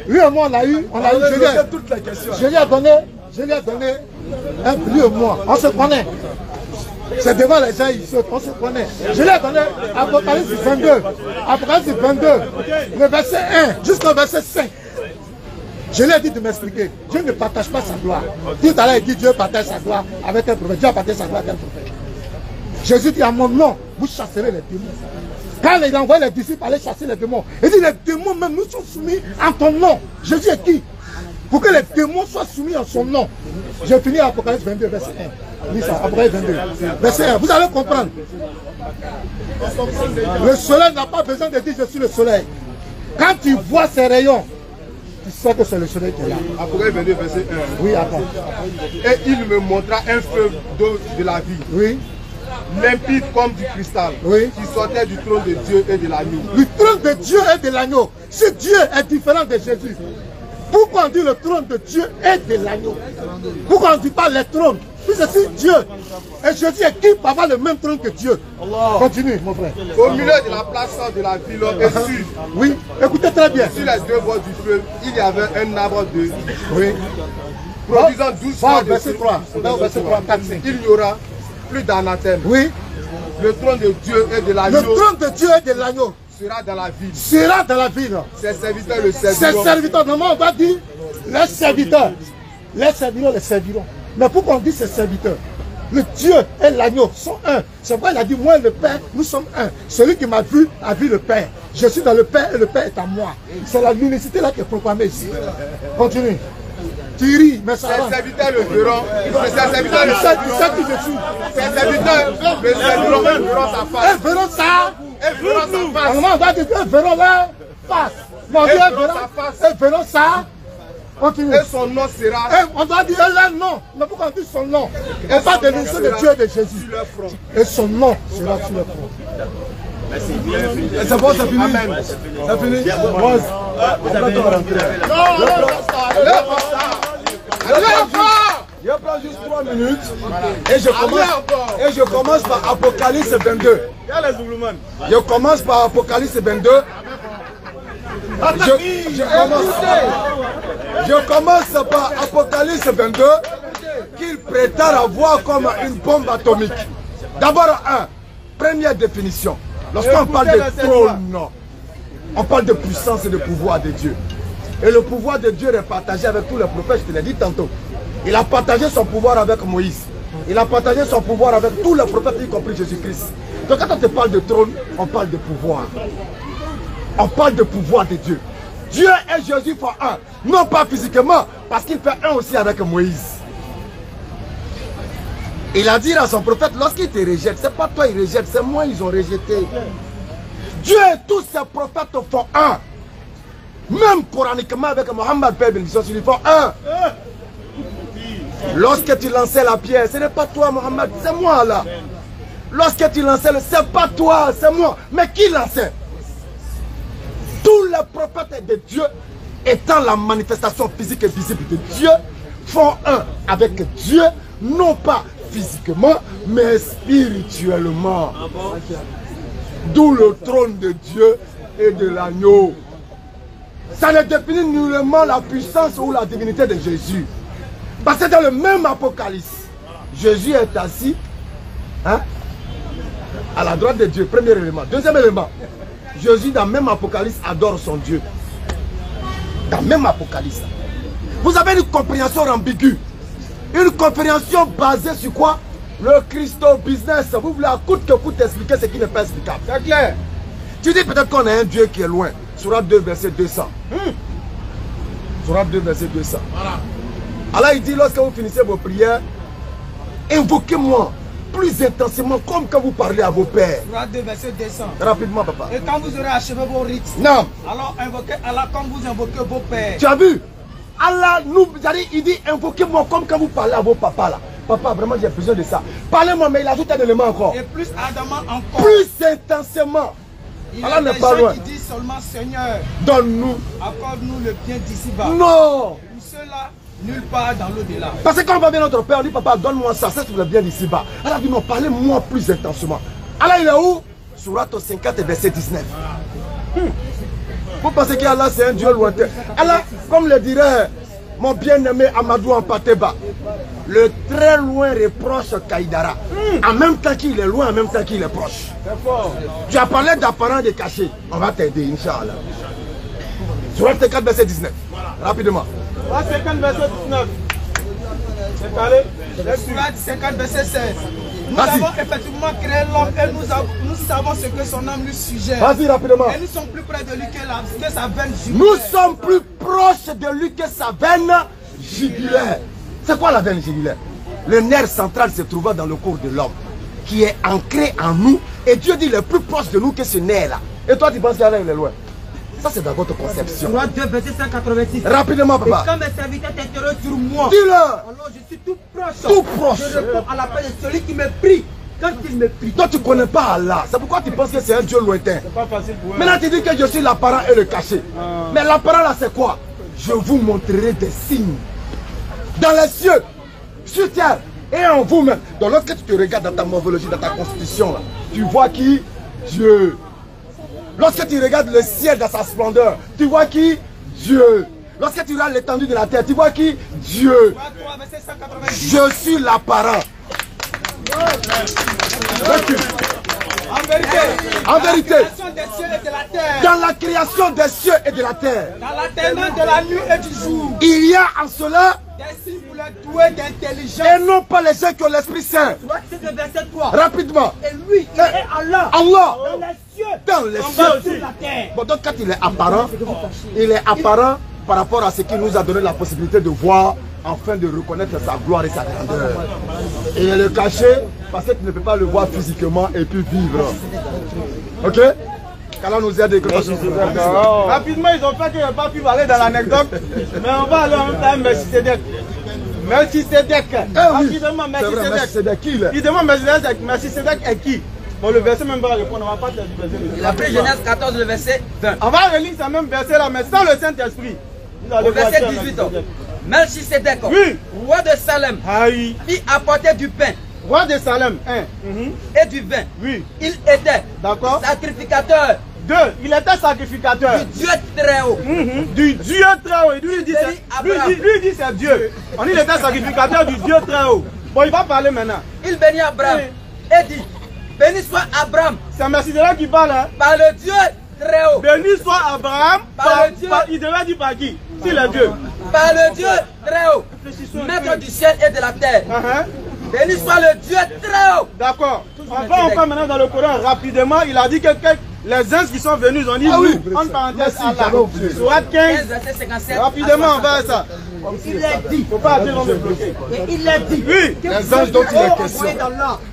Lui et moi, on a eu toutes les questions. je lui ai donné un lui et moi. On se connaît. C'est devant les gens ici, on se connaît. Je lui ai donné Apocalypse 22. Apocalypse 22, le verset 1 jusqu'au verset 5. Je lui ai dit de m'expliquer. Dieu ne partage pas sa gloire. Tout à l'heure, il dit Dieu partage sa gloire avec un prophète. Dieu partage sa gloire avec un prophète. Jésus dit à mon nom, vous chasserez les démons. Quand il a envoyé les disciples aller chasser les démons, il dit les démons même nous sont soumis en ton nom. Jésus est qui? Pour que les démons soient soumis en son nom. J'ai fini Apocalypse 22, verset 1. Oui, ça, Apocalypse 22, verset 1. Vous allez comprendre. Le soleil n'a pas besoin de dire je suis le soleil. Quand tu vois ses rayons, tu sais que c'est le soleil qui est là. Apocalypse 22, verset 1. Oui, attends. Et il me montra un feu d'eau de la vie. Oui. Limpide comme du cristal. Oui. Qui sortait du trône de Dieu et de l'agneau. Le trône de Dieu et de l'agneau. Si Dieu est différent de Jésus, pourquoi on dit le trône de Dieu et de l'agneau? Pourquoi on ne dit pas les trônes? Puis c'est Dieu. Et Jésus est qui pour avoir le même trône que Dieu? Allah. Continue, mon frère. Au milieu de la place de la ville et sur. Oui, écoutez très bien. Sur les deux bords du feu, il y avait un arbre de. Oui. Produisant 12 fois de verset 3. Verset 3, 4, 5. Il n'y aura plus d'anathème. Oui. Le trône de Dieu et de l'agneau. Le trône de Dieu et de l'agneau sera dans la ville. Sera dans la ville. Ses serviteurs le serviront. Ses serviteurs, normalement on va dire les serviteurs. Les serviront, les serviront. Mais pourquoi on dit ses serviteurs? Le Dieu et l'agneau sont un. C'est pourquoi il a dit moi et le Père, nous sommes un. Celui qui m'a vu a vu le Père. Je suis dans le Père et le Père est en moi. C'est la l'unicité là qui est proclamée ici. Continue. Tu ris, mais ça va. Ses serviteurs le verront. Ses serviteurs le serviront. Qui je suis. Ses serviteurs le serviront et verront sa face. Ils verront ça. Ils verront sa face. On va dire ils verront leur face. Ils verront ça. Continue. Et son nom sera. On doit dire leur nom. Mais pourquoi on dit son nom? On parle de l'unité de Dieu et de Jésus. Et son nom sera sur le front. Merci. C'est bon, c'est fini. Amen. C'est fini. Je prends juste 3 minutes et je commence par Apocalypse 22. Je commence par Apocalypse 22. Je commence par Apocalypse 22 qu'il prétend avoir comme une bombe atomique. D'abord, première définition. Lorsqu'on parle de trône, on parle de puissance et de pouvoir de Dieu. Et le pouvoir de Dieu est partagé avec tous les prophètes, je te l'ai dit tantôt. Il a partagé son pouvoir avec Moïse. Il a partagé son pouvoir avec tous les prophètes, y compris Jésus-Christ. Donc quand on te parle de trône, on parle de pouvoir. On parle de pouvoir de Dieu. Dieu et Jésus font un. Non pas physiquement, parce qu'il fait un aussi avec Moïse. Il a dit à son prophète, lorsqu'il te rejette, c'est pas toi il rejette, c'est moi ils ont rejeté. Dieu et tous ses prophètes font un. Même coraniquement avec Mohammed Père bénédiction, ils font un. Lorsque tu lançais la pierre, ce n'est pas toi Mohammed, c'est moi là. Lorsque tu lançais le, c'est pas toi, c'est moi. Mais qui lançait? Tous les prophètes de Dieu, étant la manifestation physique et visible de Dieu, font un avec Dieu, non pas physiquement, mais spirituellement. D'où le trône de Dieu et de l'agneau. Ça ne définit nullement la puissance ou la divinité de Jésus. Parce que dans le même Apocalypse, Jésus est assis à la droite de Dieu, premier élément. Deuxième élément, Jésus dans le même Apocalypse adore son Dieu. Dans le même Apocalypse. Vous avez une compréhension ambiguë. Une compréhension basée sur quoi? Le Christo-business. Vous voulez à coûte que coûte expliquer ce qui n'est pas explicable. C'est clair. Tu dis peut-être qu'on a un Dieu qui est loin. Surat 2, verset 200. Surat 2, verset 200. Voilà. Alors il dit, lorsque vous finissez vos prières, invoquez-moi plus intensément comme quand vous parlez à vos pères. Surat 2, verset 200. Rapidement, papa. Et quand vous aurez achevé vos rites, non. Alors invoquez Allah comme vous invoquez vos pères. Tu as vu? Allah nous, il dit, invoquez-moi comme quand vous parlez à vos papas là. Papa, vraiment j'ai besoin de ça. Parlez-moi, mais il ajoute un élément encore. Et plus ardemment encore. Plus intensément. Allah n'est pas loin. Qui disent seulement Seigneur, donne-nous, accorde-nous le bien d'ici-bas. Non. Pour cela, nulle part dans l'au-delà. Parce que quand on va bien notre Père, on dit papa, donne-moi ça, c'est le bien d'ici-bas. Allah dit non, parlez-moi plus intensément. Allah il est où? Sourate 50 verset 19. Vous pensez qu'Allah c'est un Dieu lointain? Allah, comme le dirait mon bien-aimé Amadou Ampateba, le très loin reproche Kaïdara. En même temps qu'il est loin, en même temps qu'il est proche. Tu as parlé d'apparent de caché. On va t'aider, Inch'Allah. Sourate 50 verset 19. Rapidement. Sourate 50 verset 19. C'est carré. Sourate 50 verset 16. Nous avons effectivement créé l'homme et nous savons ce que son âme lui suggère. Vas-y rapidement. Et nous sommes plus près de lui que sa veine jugulaire. Nous sommes plus proches de lui que sa veine jugulaire. C'est quoi la veine jugulaire? Le nerf central se trouvant dans le corps de l'homme, qui est ancré en nous. Et Dieu dit il est plus proche de nous que ce nerf-là. Et toi tu penses qu'Allah il est loin? Ça c'est dans votre conception. Sourate 2, verset 186. Rapidement papa. Et quand mes serviteurs t'interrogent sur moi, dis-leur. Alors je suis tout proche. Tout proche. Je réponds à l'appel de celui qui me prie quand il me prie. Toi tu ne connais pas Allah. C'est pourquoi tu penses que c'est un Dieu lointain. C'est pas facile pour eux. Maintenant tu dis que je suis l'apparent et le caché. Mais l'apparent là c'est quoi? Je vous montrerai des signes. Dans les cieux, sur terre et en vous-même. Donc lorsque tu te regardes dans ta morphologie, dans ta constitution, là, tu vois qui? Dieu. Lorsque tu regardes le ciel dans sa splendeur, tu vois qui? Dieu. Lorsque tu regardes l'étendue de la terre, tu vois qui? Dieu. Je suis l'apparent. En vérité, dans la création des cieux et de la terre, dans l'atteinte de la nuit et du jour, il y a en cela des signes pour les doués d'intelligence. et non pas les gens qui ont l'Esprit Saint. C'est le verset 3. Rapidement. Et lui, il est Allah. Allah. Dans les cieux. Dans les cieux. Sur la terre. Bon, donc quand il est apparent par rapport à ce qu'il nous a donné la possibilité de voir, afin de reconnaître sa gloire et sa grandeur. Et il est le caché parce que tu ne peux pas le voir physiquement et puis vivre. Ok? Qu'Allah nous aide. Rapidement, ils ont fait qu'il n'y a pas pu aller dans l'anecdote, mais on va aller en même temps à Melchisedec. Melchisedec. Rapidement, Melchisedec. Qui il est? Il demande Melchisedec est qui? Bon, le verset même va répondre, on va pas te dire. Il a pris Genèse 14, le verset 20. On va relire ce même verset là, mais sans le Saint-Esprit. Au verset 18. Melchisedec, oui, roi de Salem, il apportait du pain. Roi de Salem, et du vin. Oui. Il était sacrificateur. 2. Il était sacrificateur. Du Dieu très haut. Du Dieu très haut. Lui dit c'est Dieu. On dit qu'il était sacrificateur du Dieu très haut. Bon, il va parler maintenant. Il bénit Abraham et dit, béni soit Abraham. C'est Melchisedec qui parle, hein? Par le Dieu très haut. Béni soit Abraham. Par le Dieu. Il devait dire par qui? Si le Dieu. Par le Dieu très haut, maître du ciel et de la terre. Béni soit le Dieu très haut. D'accord. On va encore maintenant dans le Coran rapidement. Il a dit que les uns qui sont venus, ils ont dit nous, en parenthèse Allah. Sourate 15, verset 57. Rapidement, on va à ça. Il est dit. Faut pas dire on me bloquer. Et il est dit. Oui. Les anges dont il est question.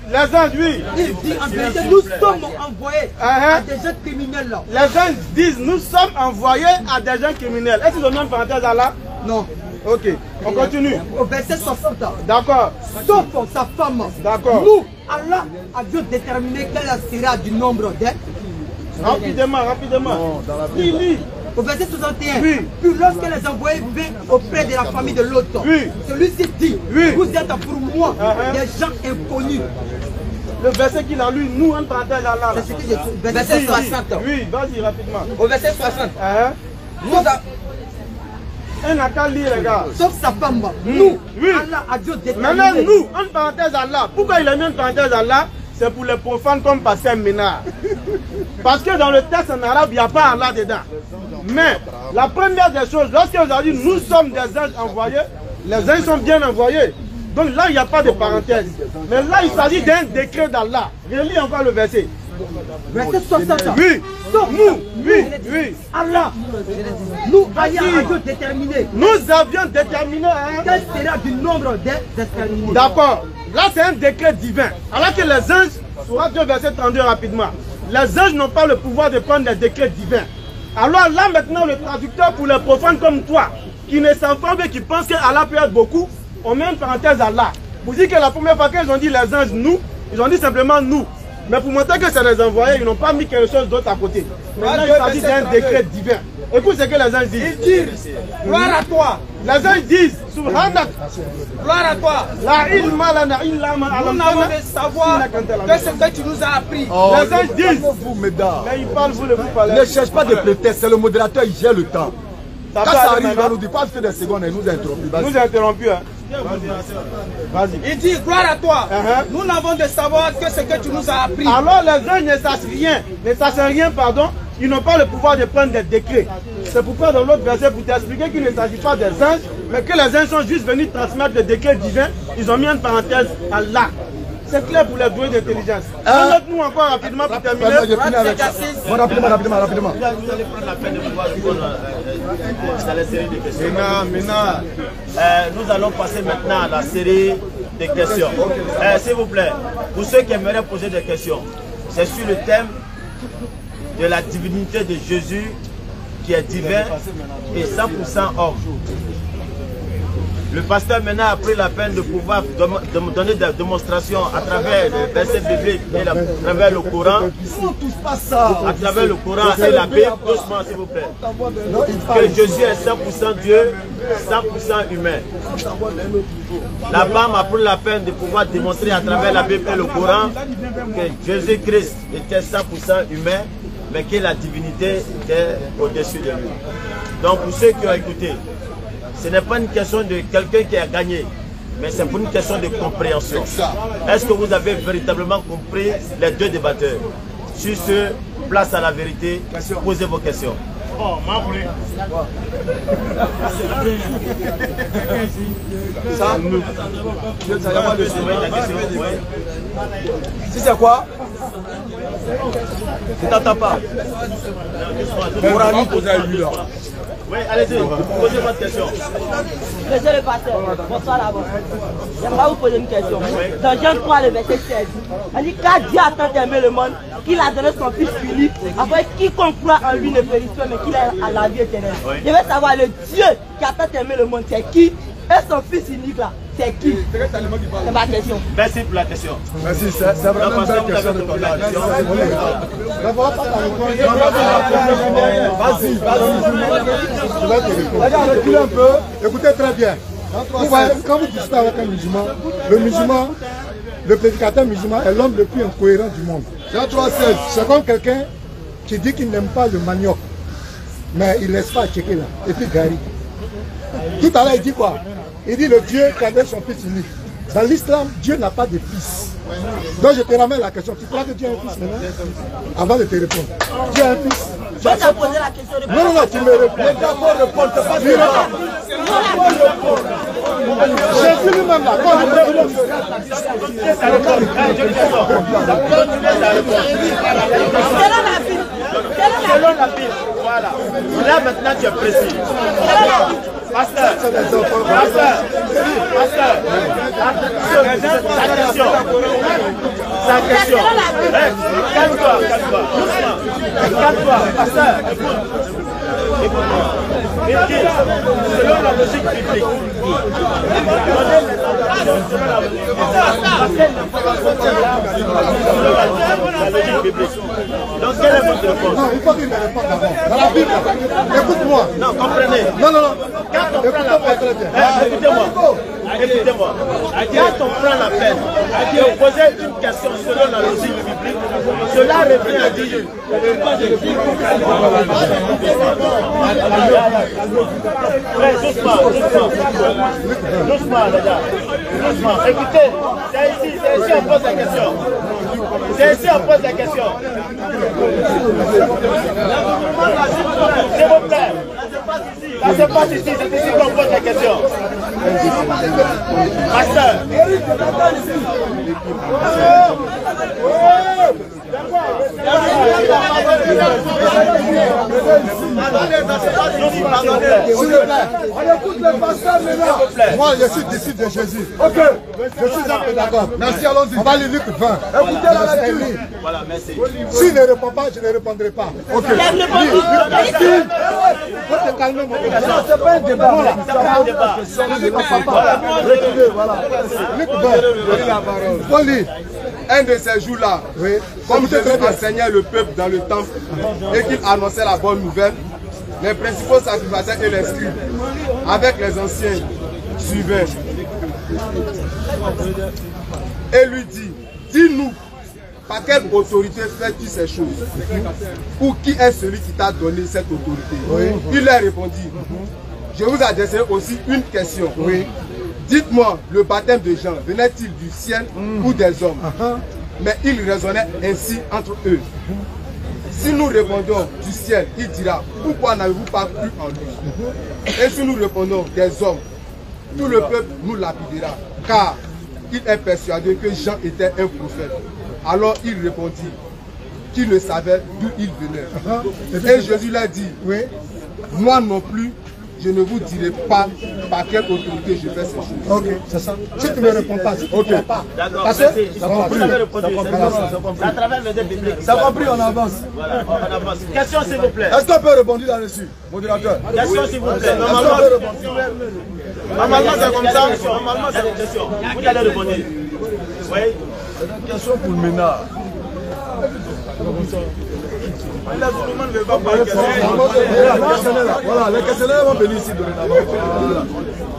Les anges, oui. Il dit en vérité, nous sommes envoyés à des gens criminels là. Les anges disent nous sommes envoyés à des gens criminels. Est-ce qu'ils ont mis en parenthèse Allah? Non. Ok, on continue. Au verset 60. D'accord. Sauf sa femme. D'accord. Nous, Allah a dû déterminer quel sera du nombre d'elles. Rapidement, rapidement. Lis. Au verset 61. Oui. Puis lorsque les envoyés vinrent auprès de la famille de l'autre, oui, celui-ci dit, oui, vous êtes pour moi des gens inconnus. Le verset qu'il a lu, nous, en parenthèse Allah. C'est ce que j'ai dit. Verset 60. Oui, vas-y rapidement. Au verset 60. Un n'a qu'à lire, les gars. Sauf sa femme. Nous, oui, Allah a dû déterminer. Maintenant, nous, en parenthèse Allah. Pourquoi il a mis en parenthèse Allah? C'est pour les profanes comme Pasteur Ménard. Parce que dans le texte en arabe, il n'y a pas Allah dedans. Mais la première des choses, lorsque vous avez dit nous sommes des anges envoyés, les anges sont bien envoyés. Donc là, il n'y a pas de parenthèse. Mais là, il s'agit d'un décret d'Allah. Relis encore le verset. Verset 60. Oui. Nous, oui, oui. Allah, nous avions déterminé. Nous avions déterminé quel sera du nombre des exterminés. D'accord. Là, c'est un décret divin. Alors que les anges, Sourate 2, verset 32 rapidement, les anges n'ont pas le pouvoir de prendre des décrets divins. Alors là, maintenant, le traducteur pour les profanes comme toi, qui ne savent pas mais qui pensent qu'Allah peut être beaucoup, on met une parenthèse Allah. Vous dites que la première fois qu'ils ont dit les anges, nous, ils ont dit simplement nous. Mais pour montrer que c'est les envoyés, ils n'ont pas mis quelque chose d'autre à côté. Maintenant, il s'agit d'un décret divin. Écoute ce que les anges disent. Ils disent, gloire à toi. Les anges disent, Subhanak, gloire à toi. la ilma lana illa ma Nous n'avons de savoir que ce que tu nous as appris. Les anges disent, Vous, mesdames. mais ils parlent, vous ne vous parlez. Ne cherche pas de prétexte, c'est le modérateur, il gère le temps. Ça Quand peut ça aller arrive, il va maintenant. nous dire pas des secondes et nous interrompre. Nous interrompu, hein. Vas-y. Il dit, gloire à toi. Uh-huh. Nous n'avons de savoir que ce que tu nous as appris. Alors les anges ne sachent rien, pardon. Ils n'ont pas le pouvoir de prendre des décrets. C'est pourquoi dans l'autre verset, pour t'expliquer qu'il ne s'agit pas des anges, mais que les anges sont juste venus transmettre des décrets divins, ils ont mis une parenthèse à là. C'est clair pour les doués d'intelligence. Note-nous encore rapidement pour terminer. Je finis avec ça. Bon, rapidement. Vous allez prendre la peine de pouvoir répondre à la série de questions. Nous allons passer maintenant à la série de questions. S'il vous plaît, pour ceux qui aimeraient poser des questions, c'est sur le thème de la divinité de Jésus qui est divin et 100% homme. Le pasteur maintenant a pris la peine de pouvoir donner des démonstrations à travers les versets bibliques et à travers le Coran. À travers le Coran et la Bible, doucement s'il vous plaît. Que Jésus est 100% Dieu, 100% humain. La femme a pris la peine de pouvoir démontrer à travers la Bible et le Coran que Jésus-Christ était 100% humain, mais que la divinité était au-dessus de lui. Donc pour ceux qui ont écouté, ce n'est pas une question de quelqu'un qui a gagné, mais c'est pour une question de compréhension. Est-ce que vous avez véritablement compris les deux débatteurs? Sur ce, place à la vérité, posez vos questions. Oh, Ça, si c'est quoi? Tu t'entends pas? Oui, allez-y, posez votre question. Monsieur le pasteur, bonsoir d'abord. J'aimerais vous poser une question. Dans Jean 3, le verset 16, on dit car Dieu a tant aimé le monde qu'il a donné son Fils unique, afin que quiconque croit en lui ne périsse pas, mais qu'il ait à la vie éternelle. Je veux savoir, le Dieu qui a tant aimé le monde, c'est qui? Et son Fils unique là, c'est qui? C'est ma question. Merci pour la question. Merci, c'est vraiment une belle question de ton âge. Vas-y. Je vais te répondre. Regarde, recule un peu. Écoutez très bien. Vous voyez, quand vous discutez avec un musulman, le prédicateur musulman est l'homme le plus incohérent du monde. C'est comme quelqu'un qui dit qu'il n'aime pas le manioc, mais il ne laisse pas checker là. Et puis Gary. Tout à l'heure, il dit quoi? Il dit le Dieu qui a donné son Fils unique. Dans l'islam, Dieu n'a pas de fils. Donc je te ramène la question. Tu crois que Dieu a un fils maintenant? Avant de te répondre. Dieu a un fils. Tu as posé la question de Non, tu me réponds. D'abord répondre, c'est pas Jésus lui-même là. Selon la Bible, voilà. Là maintenant tu es précis. Pasteur, sa question. Calme-toi. Calme-toi, pasteur, écoute-moi. Il dit, selon la logique biblique, donc quelle est votre réponse? Non, il faut qu'il me réponde d'abord. Dans la Bible, écoute-moi. Non, comprenez. Non. Quand on prend la peine, écoutez-moi. Quand on prend la peine de poser une question selon la logique biblique, cela revient à dire. Doucement, les gars. Doucement. Écoutez, c'est ici on pose la question. C'est ici on pose la question. S'il vous plaît. Là, c'est pas ici, c'est ici qu'on pose la question. Pasteur. On écoute le pasteur maintenant. Moi, je suis disciple de Jésus. Ok. Je suis un pédagogue. Merci, allons-y. On va lire Luc 20. Écoutez la lecture. Voilà, merci. S'il ne répond pas, je ne répondrai pas. Ok. Faut te calmer, mon gars. Non, c'est pas un débat. C'est pas un débat. Luc 20. Il faut lire. un de ces jours-là, comme Jésus enseignait le peuple dans le temple et qu'il annonçait la bonne nouvelle, les principaux sacrificateurs et les scribes, avec les anciens, suivaient et lui dit, dis-nous, par quelle autorité fais-tu ces choses? Ou qui est celui qui t'a donné cette autorité? Il leur répondit, je vous adresserai aussi une question. Dites-moi, le baptême de Jean venait-il du ciel ou des hommes? Mais ils raisonnaient ainsi entre eux. Si nous répondons du ciel, il dira, pourquoi n'avez-vous pas cru en lui? Et si nous répondons des hommes, tout le peuple nous lapidera, car il est persuadé que Jean était un prophète. Alors il répondit qu'il ne savait d'où il venait. Et Jésus leur dit, moi non plus, je ne vous dirai pas par quelle autorité je fais ces choses. Ok, c'est ça. Si tu ne me réponds pas, si tu ne réponds pas. D'accord, vous avez répondu. À travers le débat public. Ça compris, on avance. Voilà, on avance. Question s'il vous plaît. Est-ce qu'on peut répondre là-dessus, modérateur? Question s'il vous plaît. Normalement, c'est comme ça. Normalement, c'est une question. Vous allez répondre. Oui. C'est une question pour le ménard. Voilà, les questionnaires vont venir ici dorénavant.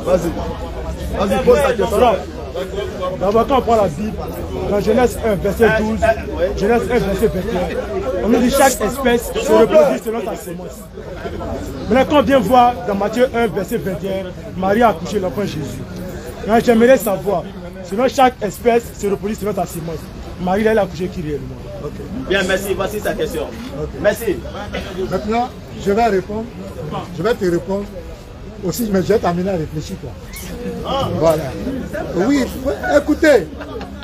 Vas-y. Vas-y, pose ta question. D'abord, quand on prend la Bible, dans Genèse 1, verset 12, Genèse 1, verset 21, on nous dit chaque espèce se reproduit selon sa sémence. Maintenant, quand on vient voir dans Matthieu 1, verset 21, Marie a accouché l'enfant Jésus. J'aimerais savoir, selon chaque espèce se reproduit selon sa sémence. Marie, elle a accouché qui réellement? Bien, merci. Voici sa question. Merci. Maintenant, je vais répondre. Je vais te répondre. Aussi, mais je vais t'amener à réfléchir. Voilà. Oui, écoutez,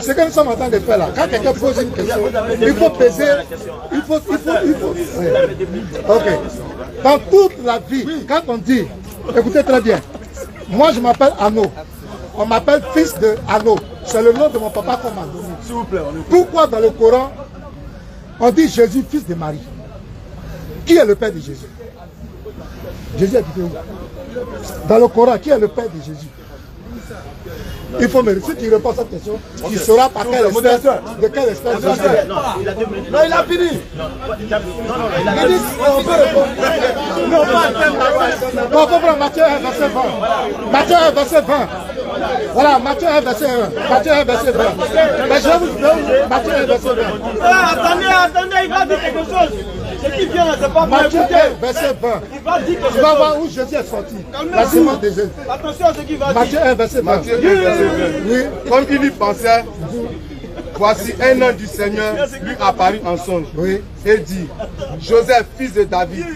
ce que nous sommes en train de faire là, quand quelqu'un pose une question, il faut peser. Il faut. Oui. Ok. Dans toute la vie, quand on dit, écoutez très bien, moi je m'appelle Anno. On m'appelle fils de Anno. C'est le nom de mon papa qu'on m'a donné. S'il vous plaît, Pourquoi dans le Coran, on dit Jésus, fils de Marie? Qui est le père de Jésus? Jésus est où? Dans le Coran, qui est le père de Jésus? Il faut me dire, si tu réponds à cette question, tu sauras par quelle espèce, de quelle espèce Jésus est. Non, il a fini. Il dit, on peut répondre. Non, on peut prendre Matthieu 1, verset 20. Matthieu 1, verset 20. Voilà, Matthieu 1, verset 1. Matthieu 1, verset 20. Mais je vais vous dire, Matthieu 1, verset 20. Attendez, il va dire quelque chose. Ce qui vient là, c'est pas mal. Matthieu 1, verset 20. Il va dire quelque chose. Tu vas voir où Jésus est sorti. La sémence de Jésus. Attention à ce qu'il va dire. Matthieu 1, verset 20. Matthieu 1, verset 20. Oui. Comme il y pensait, voici un ange du Seigneur lui apparut en songe et dit, Joseph, fils de David,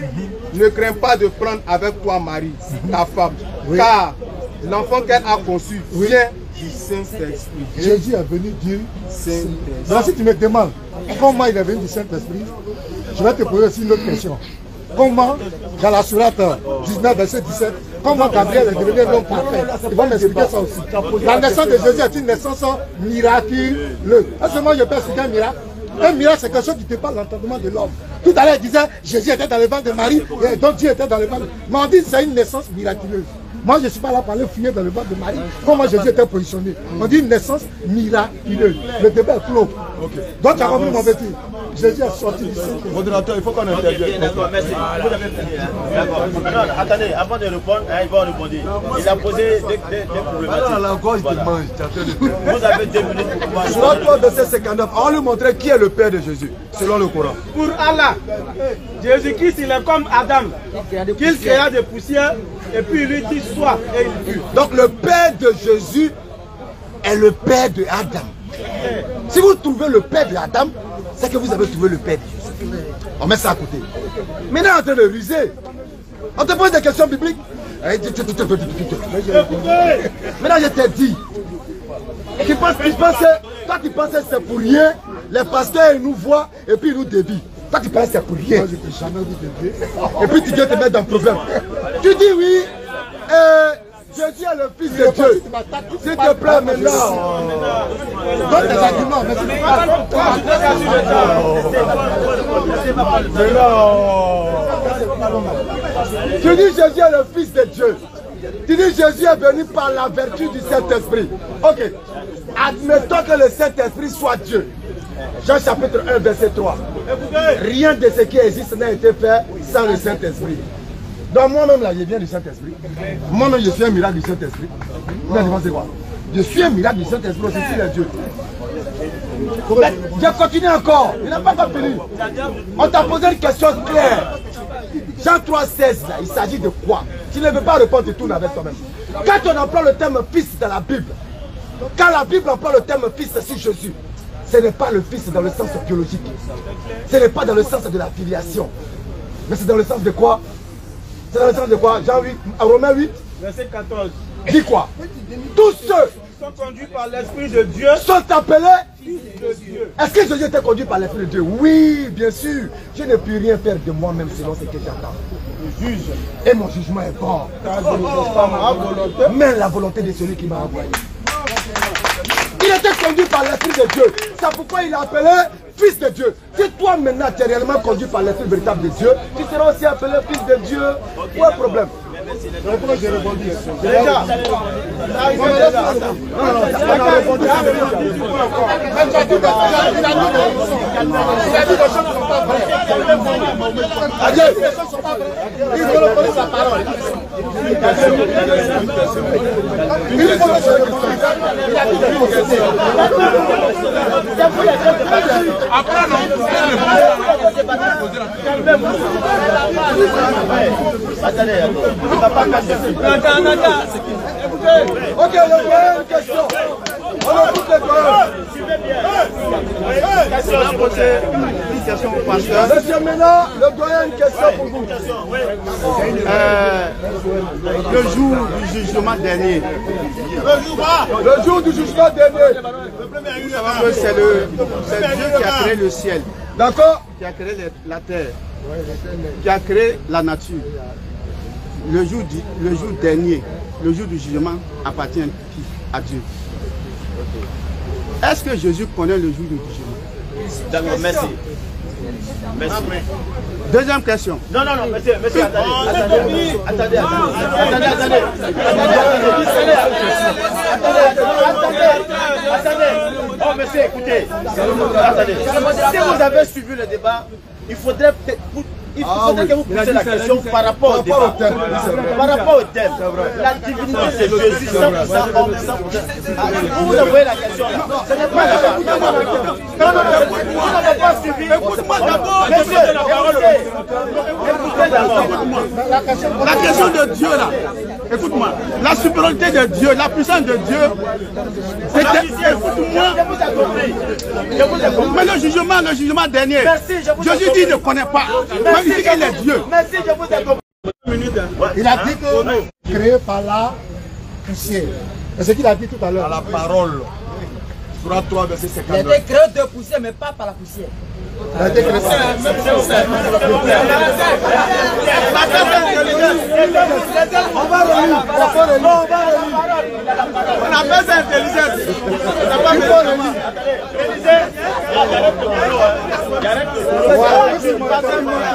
ne crains pas de prendre avec toi Marie, ta femme, car l'enfant qu'elle a conçu vient du Saint-Esprit. Jésus est venu du Saint-Esprit. Donc si tu me demandes comment il est venu du Saint-Esprit, je vais te poser aussi une autre question. Comment, dans la sourate 19, verset 17, comment Gabriel est devenu l'homme parfait? Il va m'expliquer ça aussi. La naissance de Jésus est une naissance miraculeuse. Est-ce que moi je peux expliquer un miracle? Un miracle, c'est quelque chose qui te parle l'entendement de l'homme. Tout à l'heure, il disait, Jésus était dans le ventre de Marie, et donc Dieu était dans le ventre. Mais on dit c'est une naissance miraculeuse. Moi, je ne suis pas là pour aller fouiller dans le ventre de Marie. Comment Jésus était positionné? On dit une naissance miraculeuse. Le débat est clos. Donc, tu as compris mon petit. Jésus est sorti du Saint-Esprit. Modérateur, il faut qu'on intervienne. D'accord, merci. Vous avez fini. D'accord. Non, attendez, avant de répondre, il va répondre. Il a posé des problématiques. La gorge te mange. Vous avez 2 minutes pour pouvoir. Sur la 3, verset 59, on va lui montrer qui est le père de Jésus, selon le Coran. Pour Allah, Jésus-Christ, il est comme Adam, qu'il créa des poussières, et puis il lui dit soit, et il fut. Donc le père de Jésus est le père de Adam. Si vous trouvez le père de Adam, c'est que vous avez trouvé le père de Jésus. On met ça à côté. Maintenant, on est en train de ruser. On te pose des questions bibliques. Maintenant, je t'ai dit. Tu pensais, toi tu pensais que c'est pour rien. Les pasteurs ils nous voient et puis ils nous dévient. Toi tu penses que c'est pour rien. Et puis tu viens te mettre dans le problème. Tu dis oui. Jésus est le fils de Dieu. S'il te plaît maintenant. Donne des arguments, mais c'est Tu dis Jésus est le fils de Dieu. Tu dis Jésus est venu par la vertu du Saint-Esprit. Ok. Admettons que le Saint-Esprit soit Dieu. Jean chapitre 1, verset 3. Rien de ce qui existe n'a été fait sans le Saint-Esprit. Donc moi-même là, je viens du Saint-Esprit. Moi-même, je suis un miracle du Saint-Esprit. Vous pensez quoi? Je suis un miracle du Saint-Esprit, aussi si les dieux. Je continue encore. Il n'a pas fini. On t'a posé une question claire. Jean 3, 16, là, il s'agit de quoi? Tu ne veux pas répondre, tu tournes avec toi-même. Quand on emploie le terme fils dans la Bible, quand la Bible emploie le terme fils sur Jésus, ce n'est pas le fils dans le sens biologique. Ce n'est pas dans le sens de la filiation. Mais c'est dans le sens de quoi? C'est dans le sens de quoi? Jean 8, Romains 8, verset 14. Dis quoi? Tous ceux Qui sont conduits par l'Esprit de Dieu sont appelés fils de Dieu. Est-ce que Jésus était conduit par l'Esprit de Dieu? Oui, bien sûr. Je ne puis rien faire de moi-même selon ce que j'attends. Je juge. Et mon jugement est bon. Car je ne cherche pas ma volonté, mais la volonté de celui qui m'a envoyé. Il était conduit par l'Esprit de Dieu. C'est pourquoi il est appelé fils de Dieu. Si toi maintenant tu es réellement conduit par l'Esprit véritable de Dieu, tu seras aussi appelé fils de Dieu. Où est le problème? pourquoi j'ai répondu? Déjà, Ok, une question. On écoute les paroles. Une question au pasteur. Monsieur Ménard, le doyen, une question pour vous. Le jour du jugement dernier. Le jour du jugement dernier. C'est Dieu qui a créé le ciel. D'accord? Qui a créé la terre. Qui a créé la nature. Le jour dernier, le jour du jugement appartient à Dieu. Est-ce que Jésus connaît le jour du jugement? D'accord, merci. Merci. Deuxième question. Non, monsieur, attendez. Oh, monsieur, écoutez. Attendez. Si vous avez suivi le débat, il faudrait que vous posiez la question par rapport au débat. Par rapport au thème. La divinité de Jésus, 100% homme, 100%. Vous envoyez la question là. Ce n'est pas la vous n'avez pas suivi. Écoute-moi d'abord. Écoutez d'abord. La question de Dieu là. Écoute-moi. La supériorité de Dieu, la puissance de Dieu. Écoute-moi. Je vous ai compris. Mais le jugement dernier. Merci, je vous ai Jésus dit qu'il ne connaît pas. Mais il dit qu'il est Dieu. Merci, je vous ai compris. Il a dit que créé par la poussière. C'est ce qu'il a dit tout à l'heure. La parole. Surah 3, verset Il a 59. été créé de poussière, mais pas par la poussière. Il a été créé par On va relire. On appelle ça intelligence. Il faut relire.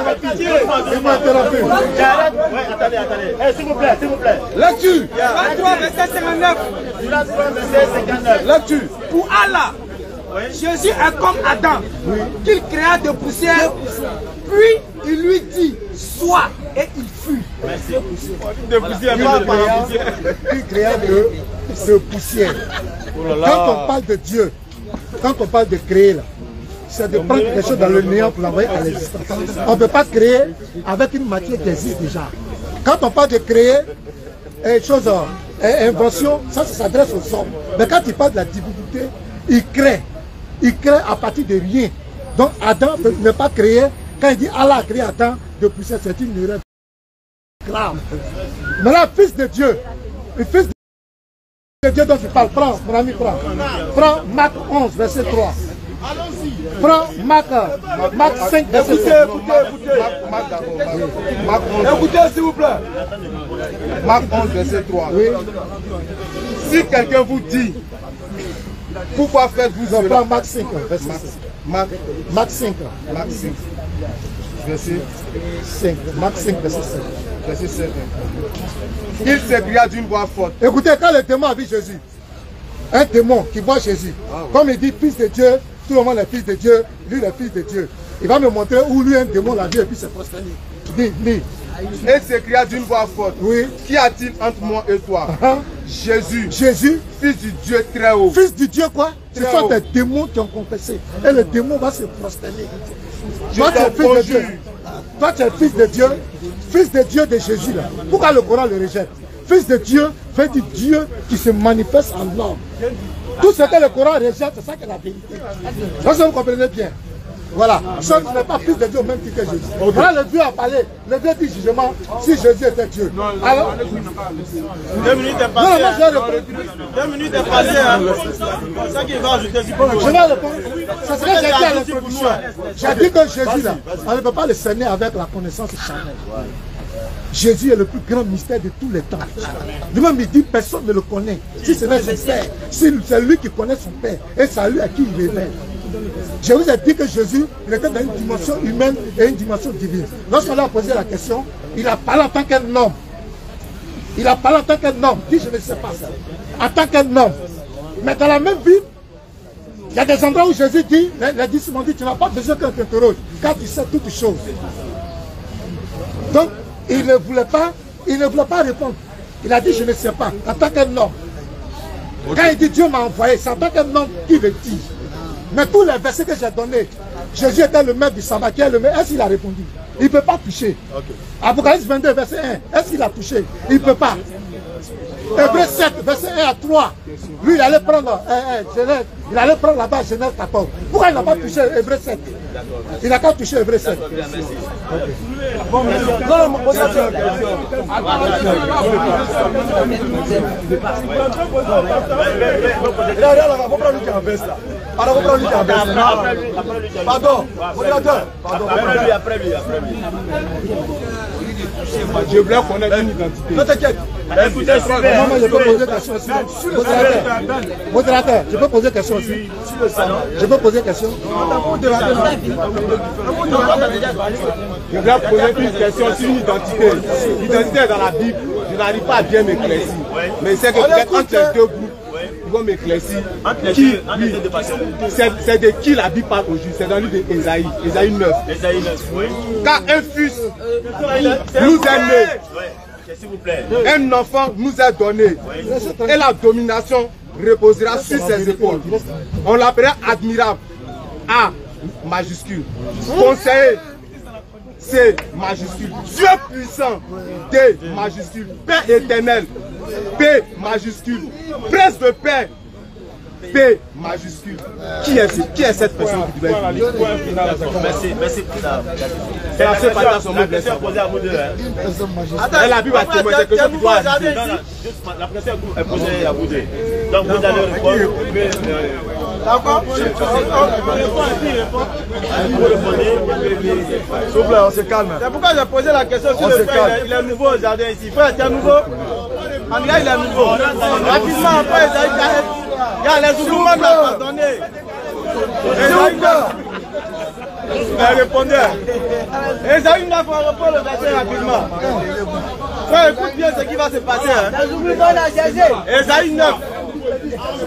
Attendez. S'il vous plaît. Lecture. 23, verset 59. Lecture. Pour Allah, Jésus est comme Adam, qu'il créa de poussière, puis il lui dit, sois, et il fut. Il créa de poussière. Quand on parle de Dieu, quand on parle de créer, là, c'est de prendre quelque chose dans le néant pour l'envoyer à l'existence. On ne peut pas créer avec une matière qui existe déjà. Quand on parle de créer, invention, ça s'adresse aux hommes. Mais quand il parle de la divinité, il crée à partir de rien. Donc Adam ne peut pas créer. Quand il dit Allah a créé Adam de poussière, c'est une erreur grave. Mais là, fils de Dieu, le fils de Dieu dont il parle, prends, mon ami, prends Marc 11, verset 3. Prends Marc 5, verset 7. Écoutez, s'il vous plaît. Marc 11, verset 3. Oui. Si quelqu'un vous dit, pourquoi faites-vous Non, cela? prends Marc 5, verset 7. Marc 5. Marc 5, verset 5. Marc 5, verset 7. verset 7. Il s'écria d'une voix forte. Écoutez, quand le démon a vu Jésus, un démon qui voit Jésus, comme il dit fils de Dieu, tout le monde est fils de Dieu, lui le fils de Dieu. Il va me montrer où lui un démon l'a vu et puis s'est prosterné. Dis. Et s'écria d'une voix forte. Oui. Qu'y a-t-il entre moi et toi? Jésus. Jésus. Fils du Dieu très haut. Fils du Dieu quoi? Ce sont des démons qui ont confessé. Et le démon va se prosterner. Toi tu es fils de Dieu. Toi tu es fils de Dieu. Fils de Dieu de Jésus là. Pourquoi le Coran le rejette? Fils de Dieu veut dire Dieu qui se manifeste en l'homme. Tout ce que le Coran rejette, c'est ça qui est la vérité. Donc vous comprenez bien. Voilà, ça ne n'est pas fils de Dieu au même titre que Jésus. Voilà, le Dieu a parlé, le Dieu dit jugement, si Jésus était Dieu. Alors, 2 minutes est passé. 2 minutes est passé. C'est ça qu'il va ajouter. Je vais répondre. C'est ce que j'ai dit à l'introduction. J'ai dit que Jésus, là, on ne peut pas le cerner avec la connaissance charnelle. Jésus est le plus grand mystère de tous les temps. Lui-même, il dit personne ne le connaît. Si ce n'est son Père, c'est lui qui connaît son Père. Et c'est à lui à qui il révèle. Je vous ai dit que Jésus, il était dans une dimension humaine et une dimension divine. Lorsqu'on lui a posé la question, il a parlé en tant qu'un homme. Il a parlé en tant qu'un homme. Dit, je ne sais pas ça. En tant qu'un homme. Mais dans la même Bible, il y a des endroits où Jésus dit, les disciples ont dit, tu n'as pas besoin qu'on t'interroge, car tu sais toutes choses. Donc, il ne voulait pas répondre. Il a dit, je ne sais pas, en tant qu'un homme. Quand il dit, Dieu m'a envoyé, c'est en tant qu'un homme qui le dit. Mais tous les versets que j'ai donnés, Jésus était le maître du sabbat, qui est le maître. Est-ce qu'il a répondu? Il ne peut pas toucher. Apocalypse 22, verset 1. Est-ce qu'il a touché? Il ne peut pas. Hébreux 7, verset 1 à 3. Lui, il allait prendre là-bas Genèse 14. Pourquoi il n'a pas touché Hébreux 7? Il n'a qu'à toucher Hébreux 7. Pardon, modérateur. Après lui. Je voulais connaître une identité. Ne t'inquiète. Écoutez, Moi, je peux poser question aussi. Modérateur, je peux poser question aussi. Je peux poser question. Je voulais poser une question sur une identité. L'identité est dans la Bible. Je n'arrive pas à bien m'éclaircir. Mais c'est que peut-être entre les deux groupes, ils vont m'éclaircir. C'est de qui la Bible parle aujourd'hui? C'est dans le livre d'Ésaïe. Ésaïe 9. Car un fils nous est né. S'il vous plaît. Un enfant nous est donné. Et la domination reposera sur ses épaules. On l'appellera admirable. A majuscule. Conseiller. C majuscule. Dieu puissant. D majuscule. Père éternel. P majuscule. Prince de paix. P majuscule. Qui est cette personne qui doit être? Merci. C'est la seule partie son mot blessé. Attends, la Bible a témoigné quelque chose qui doit arriver. La question est posée à vous deux. Donc vous allez répondre. D'accord? S'il vous plaît, on se calme. C'est pourquoi j'ai posé la question sur le fait qu'il est nouveau au jardin ici. Frère, tu es nouveau? En tout cas, il est nouveau. Rapidement, après, il y a les mouvements de la pardonner. Répondez. Esaïe 9, on reprend le verset rapidement. Frère, écoute bien ce qui va se passer. Esaïe 9.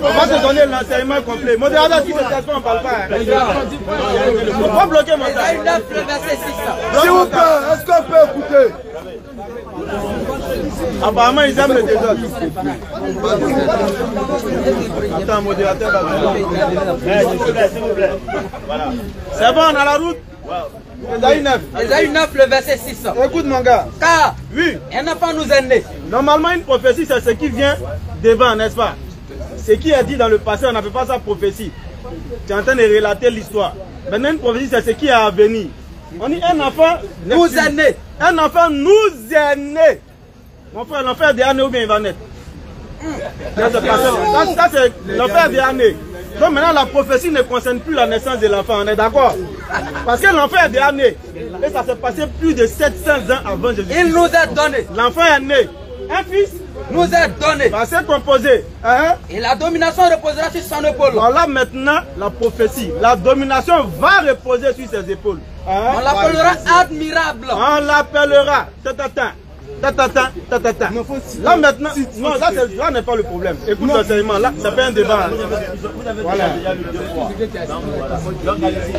On va te donner l'enseignement complet. Modérateur, si c'est ça, on ne parle pas. Il ne faut pas bloquer mon temps. Esaïe 9, le verset 6. S'il vous plaît, est-ce qu'on peut écouter? Apparemment, ils aiment le désordre. Attends, modérateur va venir. S'il vous plaît. Voilà. C'est bon, on a la route? Esaïe 9. Esaïe 9, le verset 6. Écoute, mon gars. Car oui, un enfant nous est né. Normalement, une prophétie, c'est ce qui vient devant, n'est-ce pas? Ce qui est dit dans le passé, on n'appelle pas ça prophétie. Tu es en train de relater l'histoire. Maintenant, une prophétie, c'est ce qui est à venir. On dit un enfant nous est né. Un enfant nous est né. Mon frère, l'enfer des années ou bien il va naître. Ça, c'est l'enfer des années. Donc maintenant, la prophétie ne concerne plus la naissance de l'enfant, on est d'accord? Parce que l'enfant est déjà né. Et ça s'est passé plus de 700 ans avant Jésus. Il nous est donné. L'enfant est né. Un fils nous est donné. C'est composé. Et la domination reposera sur son épaule. Voilà maintenant la prophétie. La domination va reposer sur ses épaules. On l'appellera admirable. On l'appellera. Là maintenant, non, là n'est pas le problème. Écoute l'enseignement, là, ça fait un débat. Voilà.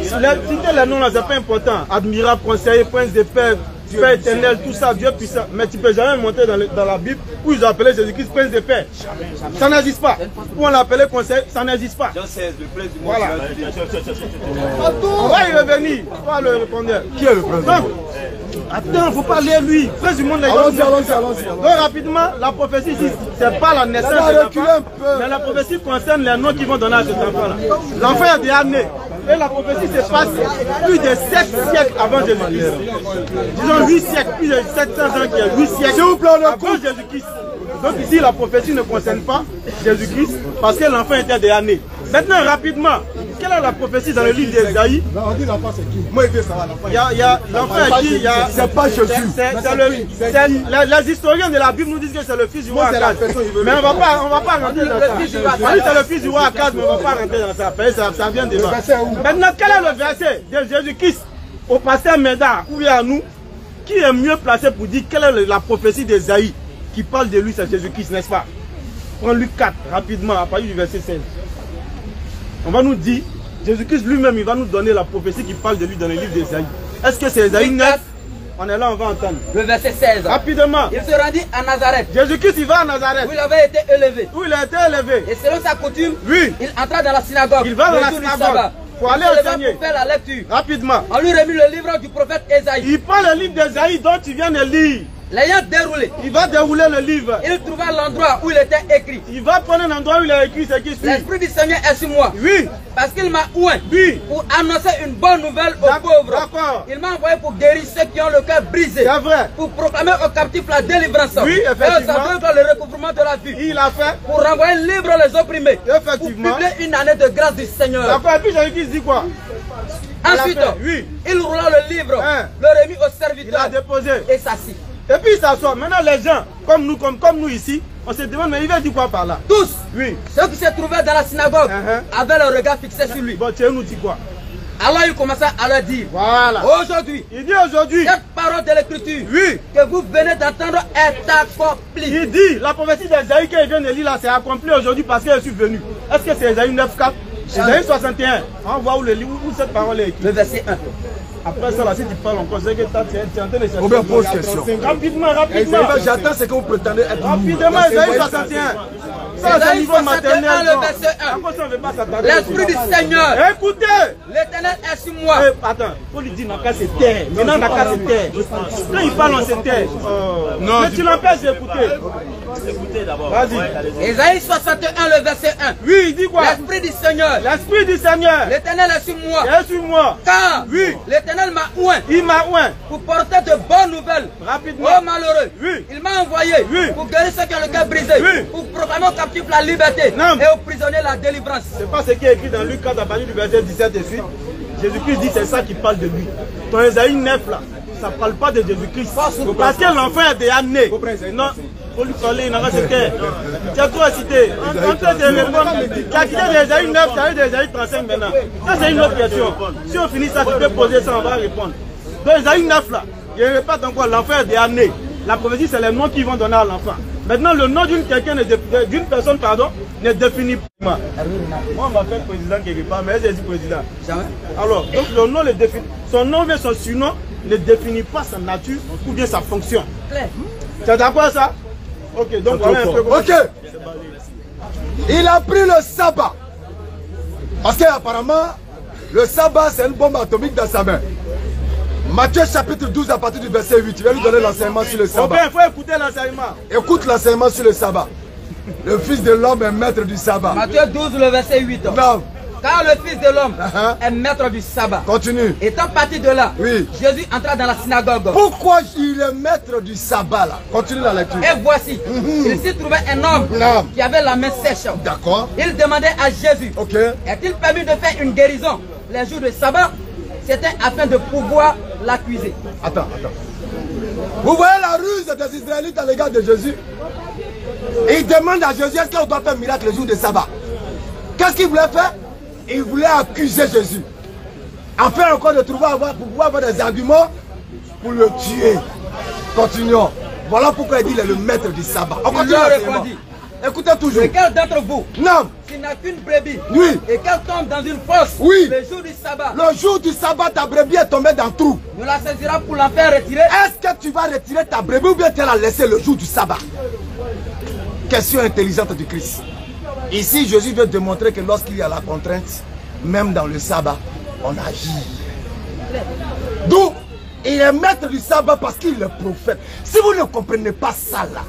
Citer les noms là, c'est pas important. Admirable, conseiller, prince de paix, Père éternel, tout ça, Dieu puissant. Mais tu peux jamais monter dans la Bible où ils ont appelé Jésus-Christ prince de paix. Ça n'existe pas. Où on l'a appelé conseiller, ça n'existe pas. Voilà. On va y revenir. Pas le répondeur. Qui est le prince? Attends, il ne faut pas lire lui. Prince du monde, allons-y. Donc rapidement, la prophétie ici, c'est pas la naissance de l'enfant, mais la prophétie concerne les noms qui vont donner à cet enfant-là. L'enfant est déjà né. Et la prophétie se passe plus de 7 siècles avant Jésus-Christ. Disons 8 siècles, plus de 700 ans qui est 8 siècles avant Jésus-Christ. Donc ici, la prophétie ne concerne pas Jésus-Christ parce que l'enfant était déjà né. Maintenant, rapidement, quelle est la prophétie dans le livre d'Ésaïe? On dit l'enfant c'est qui? Moi, il y a l'enfant est qui? C'est pas Jésus. Les historiens de la Bible nous disent que c'est le fils du roi Akaz. Mais on va pas rentrer dans ça. C'est le fils du roi Akaz, mais on ne va pas rentrer dans ça. Ça vient de là. Maintenant, quel est le verset de Jésus-Christ au pasteur Médard ou bien à nous qui est mieux placé pour dire quelle est la prophétie d'Ésaïe qui parle de lui, c'est Jésus-Christ, n'est-ce pas? Prends Luc 4 rapidement à partir du verset 16. On va nous dire, Jésus-Christ lui-même, il va nous donner la prophétie qui parle de lui dans le livre d'Ésaïe. Est-ce que c'est Ésaïe 9? On est là, on va entendre. Le verset 16. Rapidement. Il se rendit à Nazareth. Jésus-Christ, il va à Nazareth. Où il avait été élevé. Où il a été élevé. Et selon sa coutume, oui, il entra dans la synagogue. Il va dans la synagogue. Pour aller enseigner. Pour faire la lecture. Rapidement. On lui remit le livre du prophète Ésaïe. Il prend le livre d'Ésaïe dont tu viens de lire. L'ayant déroulé, il va dérouler le livre. Il trouva l'endroit où il était écrit. Il va prendre un endroit où il a écrit ce qui suit. L'Esprit du Seigneur est sur moi. Oui. Parce qu'il m'a oint. Oui. Pour annoncer une bonne nouvelle aux pauvres. D'accord. Il m'a envoyé pour guérir ceux qui ont le cœur brisé. C'est vrai. Pour proclamer aux captifs la délivrance. Oui, effectivement. Et aux aveugles le recouvrement de la vue. Il a fait. Pour renvoyer libre les opprimés. Effectivement. Pour publier une année de grâce du Seigneur. D'accord. Et puis Jésus-Christ dit quoi? Ensuite, oui, il roula le livre, le remit au serviteur. Il a déposé. Et s'assit. Et puis il s'assoit. Maintenant les gens, comme nous ici, on se demande, mais il va dire quoi par là? Tous, oui, ceux qui se trouvaient dans la synagogue avaient le regard fixé sur lui. Bon, tu nous dis quoi? Alors il commença à leur dire, voilà, aujourd'hui, il dit aujourd'hui, cette parole de l'écriture oui, que vous venez d'entendre est accomplie. Il dit, la prophétie d'Ésaïe qu'il vient de lire là, c'est accompli aujourd'hui parce que je suis venu. Est-ce que c'est Ésaïe 9:4? Ésaïe 61, on voit où cette parole est écrite. Le verset 1. Après ça, là, si tu parles encore, c'est que tu es en train de chercher. On me pose question. Rapidement. J'attends ce que vous prétendez être. Rapidement, Ésaïe 61. Ça, c'est niveau maternel. Le verset 1. L'Esprit du Seigneur. Écoutez. L'Éternel est sur moi. Attends, il faut lui dire, n'a qu'à se taire. Maintenant, n'a qu'à se taire. Quand il parle, on se taire. Non. Mais tu l'empêches d'écouter. Écoutez d'abord. Vas-y. Ésaïe 61, le verset 1. Oui, il dit quoi? L'Esprit du Seigneur. L'Esprit du Seigneur. L'Éternel est sur moi. Il est sur moi. Car, oui, l'Éternel m'a oint. Il m'a oint. Pour porter de bonnes nouvelles. Rapidement. Aux malheureux. Oui. Il m'a envoyé. Oui. Pour guérir ceux qui ont le cœur brisé. Oui. Pour proclamer aux captifs la liberté. Non. Et aux prisonniers la délivrance. C'est pas ce qui est écrit dans Luc 4 à partir du verset 17 et suite. Jésus-Christ dit c'est ça qui parle de lui. Ton Ésaïe 9 là, ça ne parle pas de Jésus-Christ. Parce que l'enfant est déjà né. Non, il faut lui parler, il n'a pas cité. Tu as trop à citer. En train de répondre, tu as quitté l'Ésaïe 9, tu as eu l'Ésaïe 35 maintenant. Ça c'est une autre question. Si on finit ça, tu peux poser ça, on va répondre. Donc l'Ésaïe 9 là, il répète encore, l'enfant est déjà né. La prophétie c'est les noms qu'ils vont donner à l'enfant. Maintenant le nom d'une personne ne définit pas. Moi on va faire président quelque part, mais j'ai dit président. Jamais. Alors, donc le nom le définit. Son nom et son surnom ne définit pas sa nature ou bien sa fonction. Tu es d'accord avec ça? Ok, donc voilà un peu. Ok. Il a pris le sabbat. Parce qu'apparemment, le sabbat c'est une bombe atomique dans sa main. Matthieu chapitre 12 à partir du verset 8, il va lui donner l'enseignement sur le sabbat. Il faut écouter l'enseignement. Écoute l'enseignement sur le sabbat. Le Fils de l'homme est maître du sabbat. Matthieu 12, le verset 8. Non. Car le Fils de l'homme est maître du sabbat. Continue. Étant parti de là, oui, Jésus entra dans la synagogue. Pourquoi il est maître du sabbat là? Continue la lecture. Et voici, il s'y trouvait un homme qui avait la main sèche. D'accord. Il demandait à Jésus, est-il permis de faire une guérison les jours de sabbat? C'était afin de pouvoir l'accuser. Attends. Vous voyez la ruse des Israélites à l'égard de Jésus? Il demande à Jésus, est-ce qu'on doit faire un miracle le jour de sabbat? Qu'est-ce qu'il voulait faire? Il voulait accuser Jésus. Afin encore de trouver pour pouvoir avoir des arguments pour le tuer. Continuons. Voilà pourquoi il dit qu'il est le maître du sabbat. On continue leur l'enseignement. répondit. Écoutez toujours. Lequel d'entre vous, Non. s'il n'a qu'une brebis, Oui. et qu'elle tombe dans une fosse, Oui. le jour du sabbat, Le jour du sabbat, ta brebis est tombée dans le trou. nous la saisira pour la faire retirer. Est-ce que tu vas retirer ta brebis ou bien tu vas la laisser le jour du sabbat? Question intelligente du Christ. Ici, Jésus veut démontrer que lorsqu'il y a la contrainte, même dans le sabbat, on agit. D'où il est maître du sabbat parce qu'il est prophète. Si vous ne comprenez pas ça là,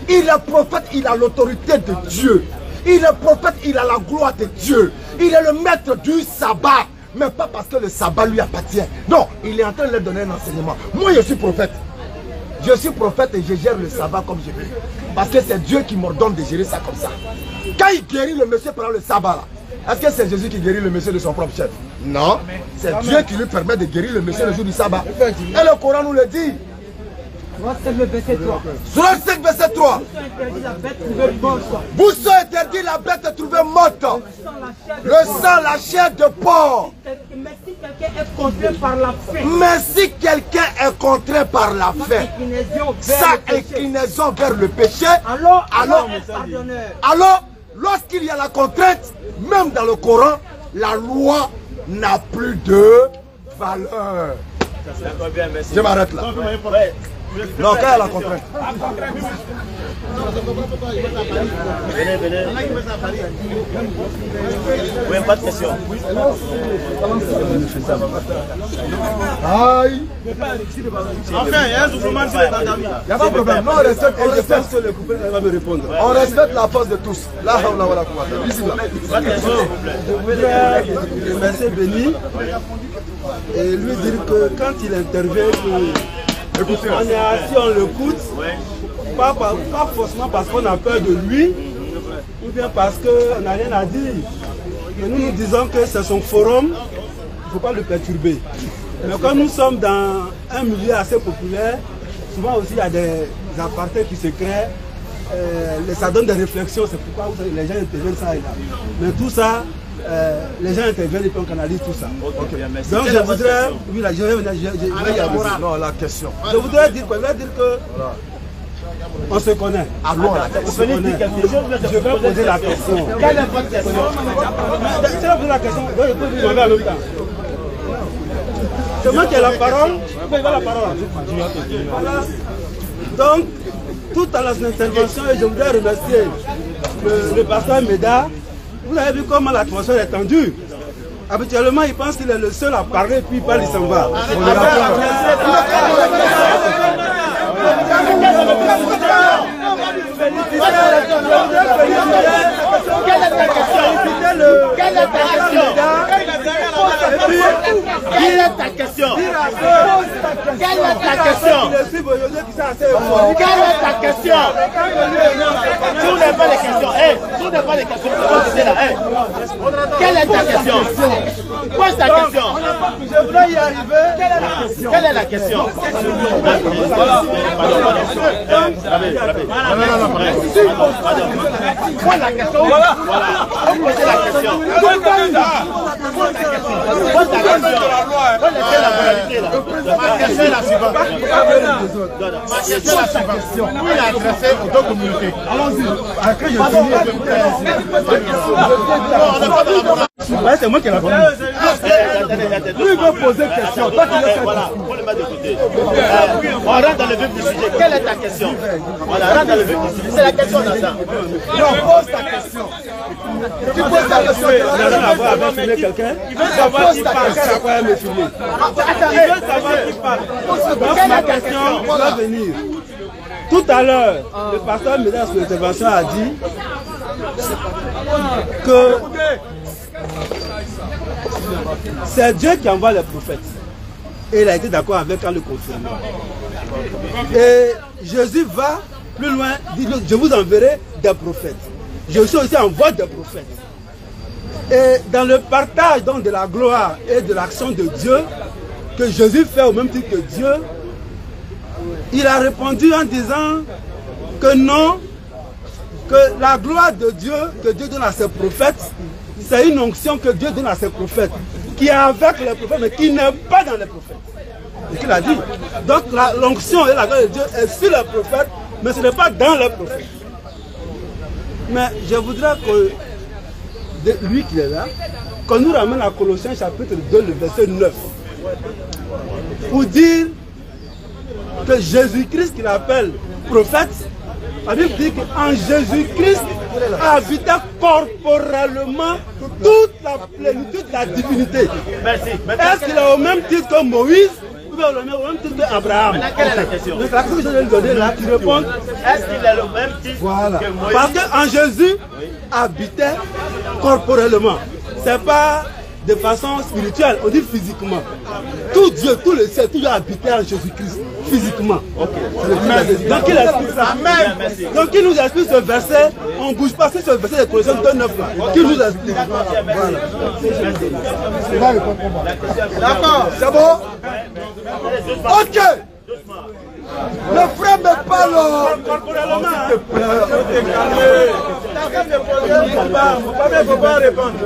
il est prophète, il a l'autorité de Dieu. Il est prophète, il a la gloire de Dieu. Il est le maître du sabbat. Mais pas parce que le sabbat lui appartient. Non, il est en train de leur donner un enseignement. Moi, je suis prophète. Je suis prophète et je gère le sabbat comme je veux. Parce que c'est Dieu qui m'ordonne de gérer ça comme ça. Quand il guérit le monsieur pendant le sabbat là, est-ce que c'est Jésus qui guérit le monsieur de son propre chef? Non. C'est Dieu qui lui permet de guérir le monsieur le jour du sabbat. Et le Coran nous le dit. Surah 5 verset 3. Vous sont interdits la bête trouvée morte. Le sang, la chair de porc. Mais si quelqu'un est contraint par la faim, Mais si quelqu'un est contraint par la faim, sa inclinaison vers le péché, alors, lorsqu'il y a la contrainte, même dans le Coran, la loi n'a plus de valeur. Je m'arrête là. Non, quand il y a la contrainte. Venez. Oui, pas de question. Aïe. Enfin, il y a un soufflement sur les tentamis. Il n'y a pas de problème. Non, on respecte le couplet, elle va me répondre. On respecte la force de tous. Là, on a la Je voudrais remercier Béni et lui dire que quand il intervient, écoutez, on est assis, on l'écoute, pas forcément parce qu'on a peur de lui, ou bien parce qu'on n'a rien à dire. Mais nous disons que c'est son forum, il ne faut pas le perturber. Mais quand nous sommes dans un milieu assez populaire, souvent aussi il y a des apartés qui se créent, ça donne des réflexions, c'est pourquoi les gens interviennent ça et là. Mais tout ça, les gens interviennent et puis on canalise tout ça. Okay. Donc je voudrais, oui, là, je vais non, la question. Je voudrais dire quoi? Je voudrais dire que on se connaît. Allons à la question. Je vais poser la question. Quelle est votre question? Si je pose la question, je peux vous demander en même temps. C'est moi qui ai la parole, il va la parole. Voilà. Donc, tout à l'intervention, et je voudrais remercier le pasteur Méda. Vous avez vu comment l'atmosphère est tendue. Habituellement, il pense qu'il est le seul à parler, puis il parle, il s'en va. Quelle est ta question? Quelle est ta question? Quelle est ta question? Tout n'est pas les questions. Tout n'est pas les questions. Quelle est ta question? Pose ta question. Je voulais y arriver. Quelle est la question? Pose la question. Voilà. Posez la question. Pose ta question. Pose ta question. La moralité là. Ma question est la suivante. Ma question est la suivante. Où il a adressé aux deux communautés. Allons-y. Après, je finis. C'est moi qui ai la parole. Lui veut poser une question. Voilà, on le met de côté. On rentre dans le vif du sujet. Quelle est ta question? Voilà, rentre dans le vif du sujet. C'est la question d'Azan. Non, pose ta question. Tu poses ta question. Il n'a rien à voir avec filmer quelqu'un. Il veut savoir qui parle. Quel à quoi elle me filmer. Il veut savoir qui parle. Donc ma question va venir. Tout à l'heure, le pasteur Méda sur l'intervention a dit que c'est Dieu qui envoie les prophètes. Et il a été d'accord avec en le confirmant. Et Jésus va plus loin, dit, je vous enverrai des prophètes. Je suis aussi en voie des prophètes. Et dans le partage donc de la gloire et de l'action de Dieu, que Jésus fait au même titre que Dieu, il a répondu en disant que non, que la gloire de Dieu, que Dieu donne à ses prophètes, c'est une onction que Dieu donne à ses prophètes, qui est avec les prophètes, mais qui n'est pas dans les prophètes. ce qu'il a dit. Donc l'onction et la gloire de Dieu est sur les prophètes, mais ce n'est pas dans les prophètes. Mais je voudrais que lui qui est là, qu'on nous ramène à Colossiens chapitre 2, le verset 9. Pour dire que Jésus-Christ qu'il appelle prophète, la Bible dit qu'en Jésus-Christ habitait corporellement toute la plénitude de la divinité. Merci. Est-ce qu'il est au même titre que Moïse ou bien au même titre qu'Abraham? Quelle est la question? Donc la question que je viens de donner là, tu réponds. Est-ce qu'il est le même titre que Moïse? Parce qu'en Jésus habitait corporellement. C'est pas de façon spirituelle, on dit physiquement. Tout Dieu, tout le ciel, tout Dieu habitait en Jésus-Christ, physiquement. Donc il explique ça. Donc il nous explique ce verset, on ne bouge pas, c'est ce verset de Colossiens 2:9 là. Qui nous explique. Voilà. D'accord, c'est bon? Ok. Le frère me parle. S'il te plaît. Il ne faut pas répondre.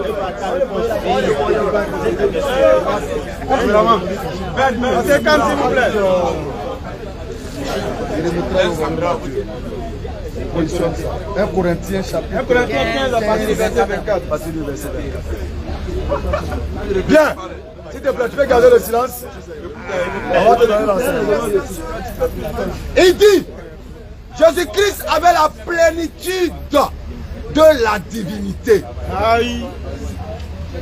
C'est calme s'il vous plaît. 1 Corinthiens chapitre 1 Corinthiens 15 à partir du verset 24. Bien. S'il te plaît, tu peux garder le silence. On va te donner l'enseignement. Il dit, Jésus-Christ avait la plénitude de la divinité.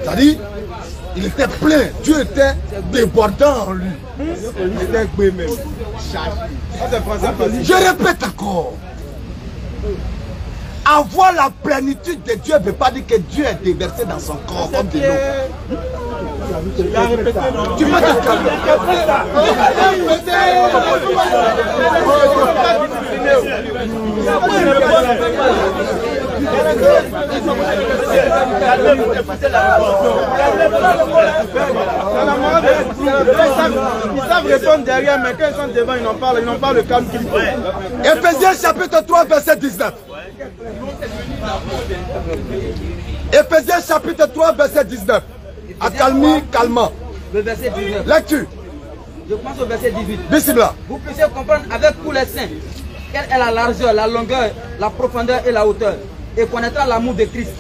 C'est-à-dire, il était plein. Dieu était débordant en lui. Je répète encore. Avoir la plénitude de Dieu ne veut pas dire que Dieu est déversé dans son corps comme de l'eau. Tu peux te calmer. Ils savent répondre derrière, mais quand ils sont devant, ils n'ont pas le calme qu'il faut. Éphésiens chapitre 3, verset 19. Éphésiens chapitre 3, verset 19. Accalmie, calmant. Le verset 19. Lecture. Je pense au verset 18. Bismillah. Vous puissiez comprendre avec tous les saints quelle est la largeur, la longueur, la profondeur et la hauteur. Et connaîtra l'amour de Christ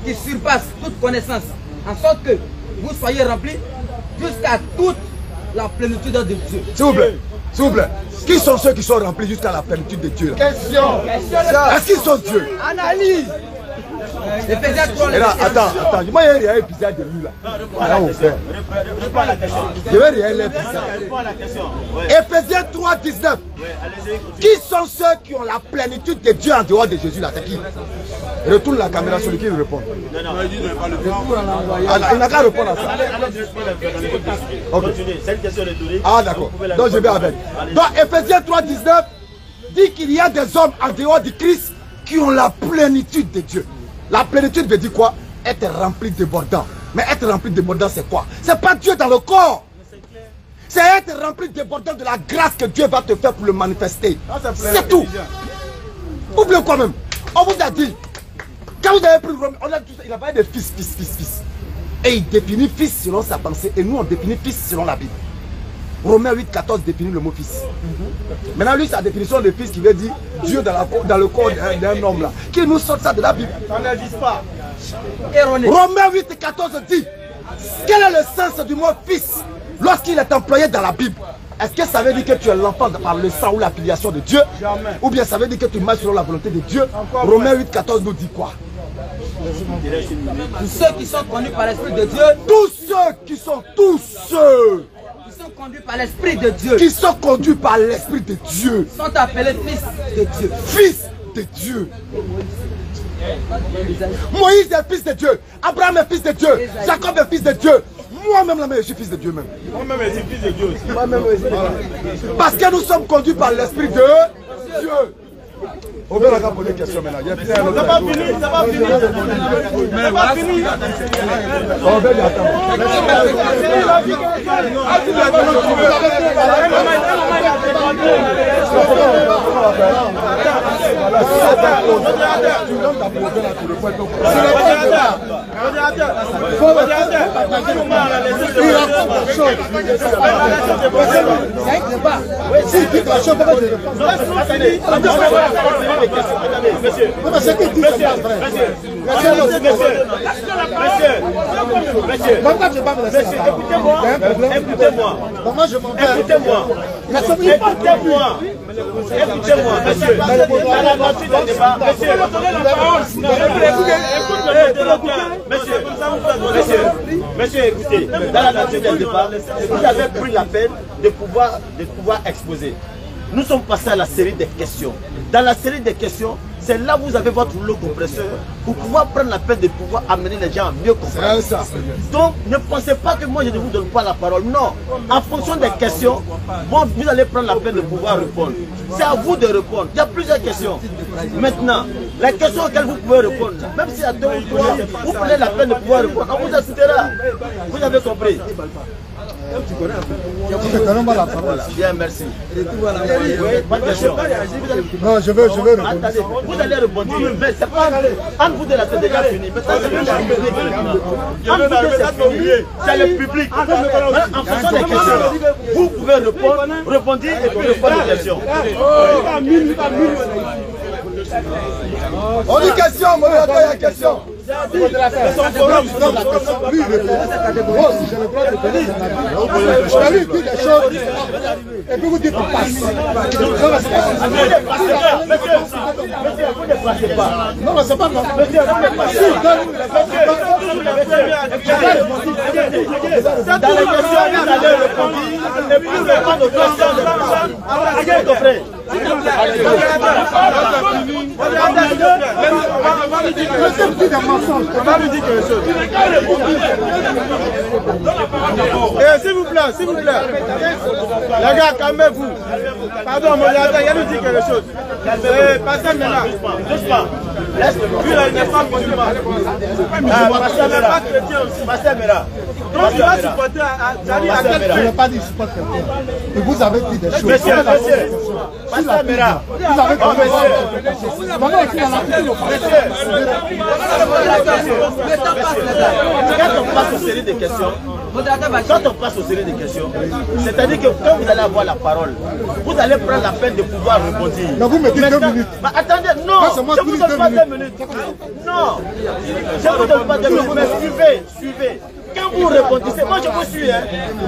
qui surpasse toute connaissance. En sorte que vous soyez remplis jusqu'à toute la plénitude de Dieu. S'il vous plaît. S'il vous plaît. Qui sont ceux qui sont remplis jusqu'à la plénitude de Dieu? Question. Est-ce qu'ils sont Dieu? Analyse. Éphésiens 3, et là, attends. Moi, il y a un épisode de lui là. Je vais rien l'épisode. Éphésiens 3, 19. Qui sont ceux qui ont la plénitude de Dieu en dehors de Jésus là? C'est qui? Retourne la caméra sur lequel il répond. Il n'a qu'à répondre à ça. Ah d'accord. Donc je vais avec. Donc Éphésiens 3, 19 dit qu'il y a des hommes en dehors du Christ qui ont la plénitude de Dieu. La plénitude veut dire quoi? Être rempli débordant. Mais être rempli débordant, c'est quoi? C'est pas Dieu dans le corps. C'est être rempli débordant de la grâce que Dieu va te faire pour le manifester. C'est tout. Oubliez quoi même. On vous a dit, quand vous avez pris Rome, il a parlé de fils. Et il définit fils selon sa pensée. Et nous, on définit fils selon la Bible. Romains 8, 14 définit le mot fils. Maintenant, lui, sa définition de fils qui veut dire Dieu dans le corps d'un homme là. Qui nous sort ça de la Bible? Ça n'existe pas. erroné. Romains 8, 14 dit, quel est le sens du mot fils lorsqu'il est employé dans la Bible? Est-ce que ça veut dire que tu es l'enfant par le sang ou la filiation de Dieu? Jamais. Ou bien ça veut dire que tu marches selon la volonté de Dieu? Romains 8, 14 nous dit quoi? Tous ceux qui sont conduits par l'Esprit de Dieu. Tous ceux qui sont conduits par l'Esprit de Dieu. Qui sont conduits par l'Esprit de Dieu. Sont appelés fils de Dieu. Fils de Dieu. Moïse est fils de Dieu. Abraham est fils de Dieu. Jacob est fils de Dieu. Moi-même, je suis fils de Dieu même. Moi-même, je suis fils de Dieu aussi. Parce que nous sommes conduits par l'Esprit de Dieu. On va la poser des questions maintenant. Il y a bien un autre. Ça va finir, ça va finir. Ça va finir. On va y attendre. Écoutez-moi, monsieur. Dans la nature du débat, monsieur, écoutez, dans la nature du débat, vous avez pris la peine de pouvoir exposer. Nous sommes passés à la série des questions. Dans la série des questions, c'est là où vous avez votre rouleau compresseur pour pouvoir prendre la peine de pouvoir amener les gens à mieux comprendre. Donc, ne pensez pas que moi je ne vous donne pas la parole. Non, en fonction des questions, bon, vous allez prendre la peine de pouvoir répondre. C'est à vous de répondre. Il y a plusieurs questions. Maintenant, les questions auxquelles vous pouvez répondre, même s'il y a 2 ou 3, vous prenez la peine de pouvoir répondre. On vous assistera. Vous avez compris. Voilà, bien, merci. Pas de question. Non, je veux répondre. Attendez, vous allez répondre. Mais c'est pas entre vous de la c'est déjà fini. C'est le public. En fonction des questions, vous pouvez répondre, répondre et puis répondre aux questions. On dit question, il y a question. Lui, il répond. Moi aussi, j'ai le droit de donner mon avis. Je lui dis des choses et puis vous dites qu'on passe. Non, mais c'est pas non. Dans les questions, vous allez répondre et puis vous répondre aux questions de personnes. S'il vous plaît, les gars, calmez-vous. Pardon, mon gars, il nous dit quelque chose. Passez maintenant. Doucement. Lui, il n'est pas musulman. Passez pas chrétien aussi. Passez maintenant. Donc, tu vas supporter à quelqu'un. Je n'ai pas dit supporter quelqu'un. Et vous avez dit des choses. Monsieur. Passez maintenant. Vous avez compris. Maintenant, il y a la Quand on passe aux séries de questions, c'est-à-dire que quand vous allez avoir la parole, vous allez prendre la peine de pouvoir répondre. Non, vous me dites 2 minutes. Bah, attendez, non, je ne vous donne pas 2 minutes. Non, je ne vous donne pas 2 minutes, mais suivez. Quand vous répondissez, moi je vous suis, hein.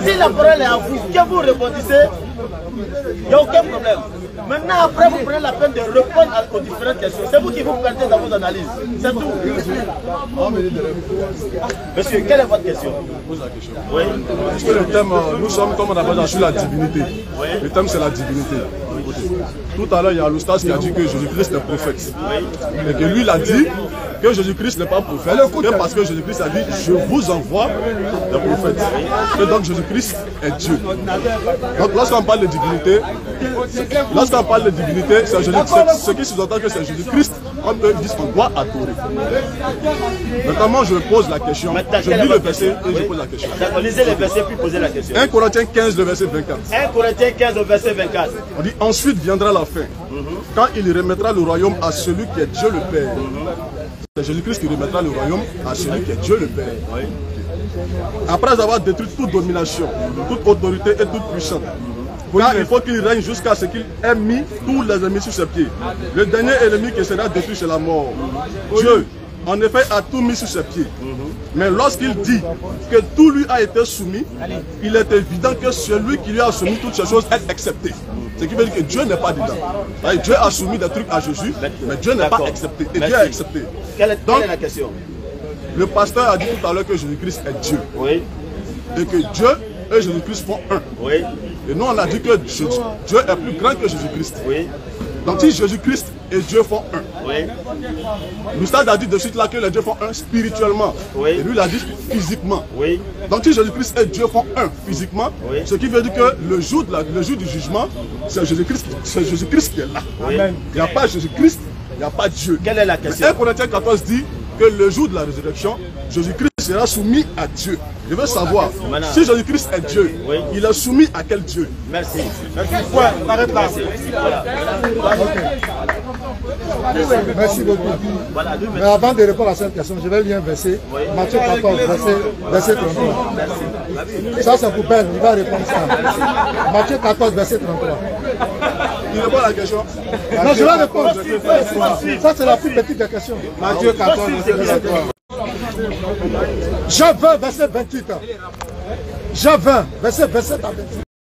Si la parole est à vous, quand vous répondissez, il n'y a aucun problème. Maintenant, après, vous prenez la peine de répondre aux différentes questions. C'est vous qui vous perdez dans vos analyses. C'est tout. Monsieur, quelle est votre question? Oui. Parce que le thème, nous sommes, comme on appelle ça, sur la divinité. Oui. Le thème, c'est la divinité. Tout à l'heure, il y a Loustas qui a dit que Jésus-Christ est prophète. Et que lui, il a dit que Jésus-Christ n'est pas prophète. Que parce que Jésus-Christ a dit, je vous envoie des prophètes. Et donc, Jésus-Christ est Dieu. Donc, lorsqu'on parle de divinité, c'est ce qui sous-entend que c'est Jésus-Christ, comme eux disent qu'on doit adorer. Notamment, je pose la question. Je lis le verset et je pose la question. Lisez les versets puis posez la question. 1 Corinthiens 15, le verset 24. 1 Corinthiens 15, au verset 24. On dit, ensuite viendra la fin, quand il remettra le royaume à celui qui est Dieu le Père. C'est Jésus-Christ qui remettra le royaume à celui qui est Dieu le Père. Après avoir détruit toute domination, toute autorité et toute puissance, car il faut qu'il règne jusqu'à ce qu'il ait mis tous les ennemis sur ses pieds. Le dernier ennemi qui sera détruit, c'est la mort. Dieu, en effet, a tout mis sur ses pieds. Mais lorsqu'il dit que tout lui a été soumis, il est évident que celui qui lui a soumis toutes ces choses est accepté. Ce qui veut dire que Dieu n'est pas dedans. Dieu a soumis des trucs à Jésus, mais Dieu n'est pas accepté. Et Dieu est accepté. Quelle est la question? Le pasteur a dit tout à l'heure que Jésus-Christ est Dieu. Oui. Et que Dieu et Jésus-Christ font un. Oui. Et nous, on a dit que Dieu est plus grand que Jésus-Christ. Oui. Donc si Jésus-Christ et Dieu font un. Oui. Loustas a dit de suite là que les dieux font un spirituellement. Oui. Et lui, il a dit physiquement. Oui. Donc si Jésus-Christ et Dieu font un physiquement, oui. Ce qui veut dire que le jour du jugement, c'est Jésus-Christ qui est là. Oui. Il n'y a pas Jésus-Christ n'y a pas Dieu. Quelle est la question? 1 Corinthiens 14 dit que le jour de la résurrection, Jésus-Christ sera soumis à Dieu. Je veux savoir, si Jésus-Christ est Dieu, il est soumis à quel Dieu? Merci. Ouais, on arrête là. Voilà. Merci beaucoup. Voilà, mais avant de répondre à cette question, je vais lire un verset. Matthieu 14, verset 33. Ça, c'est pour Ben, il va répondre ça. Matthieu 14, verset 33. Il répond à la question. Non, je vais répondre. Ça, c'est la plus petite des questions. Matthieu 14, verset 33. Jean 20, verset 28. Jean 20, verset 27 à 28.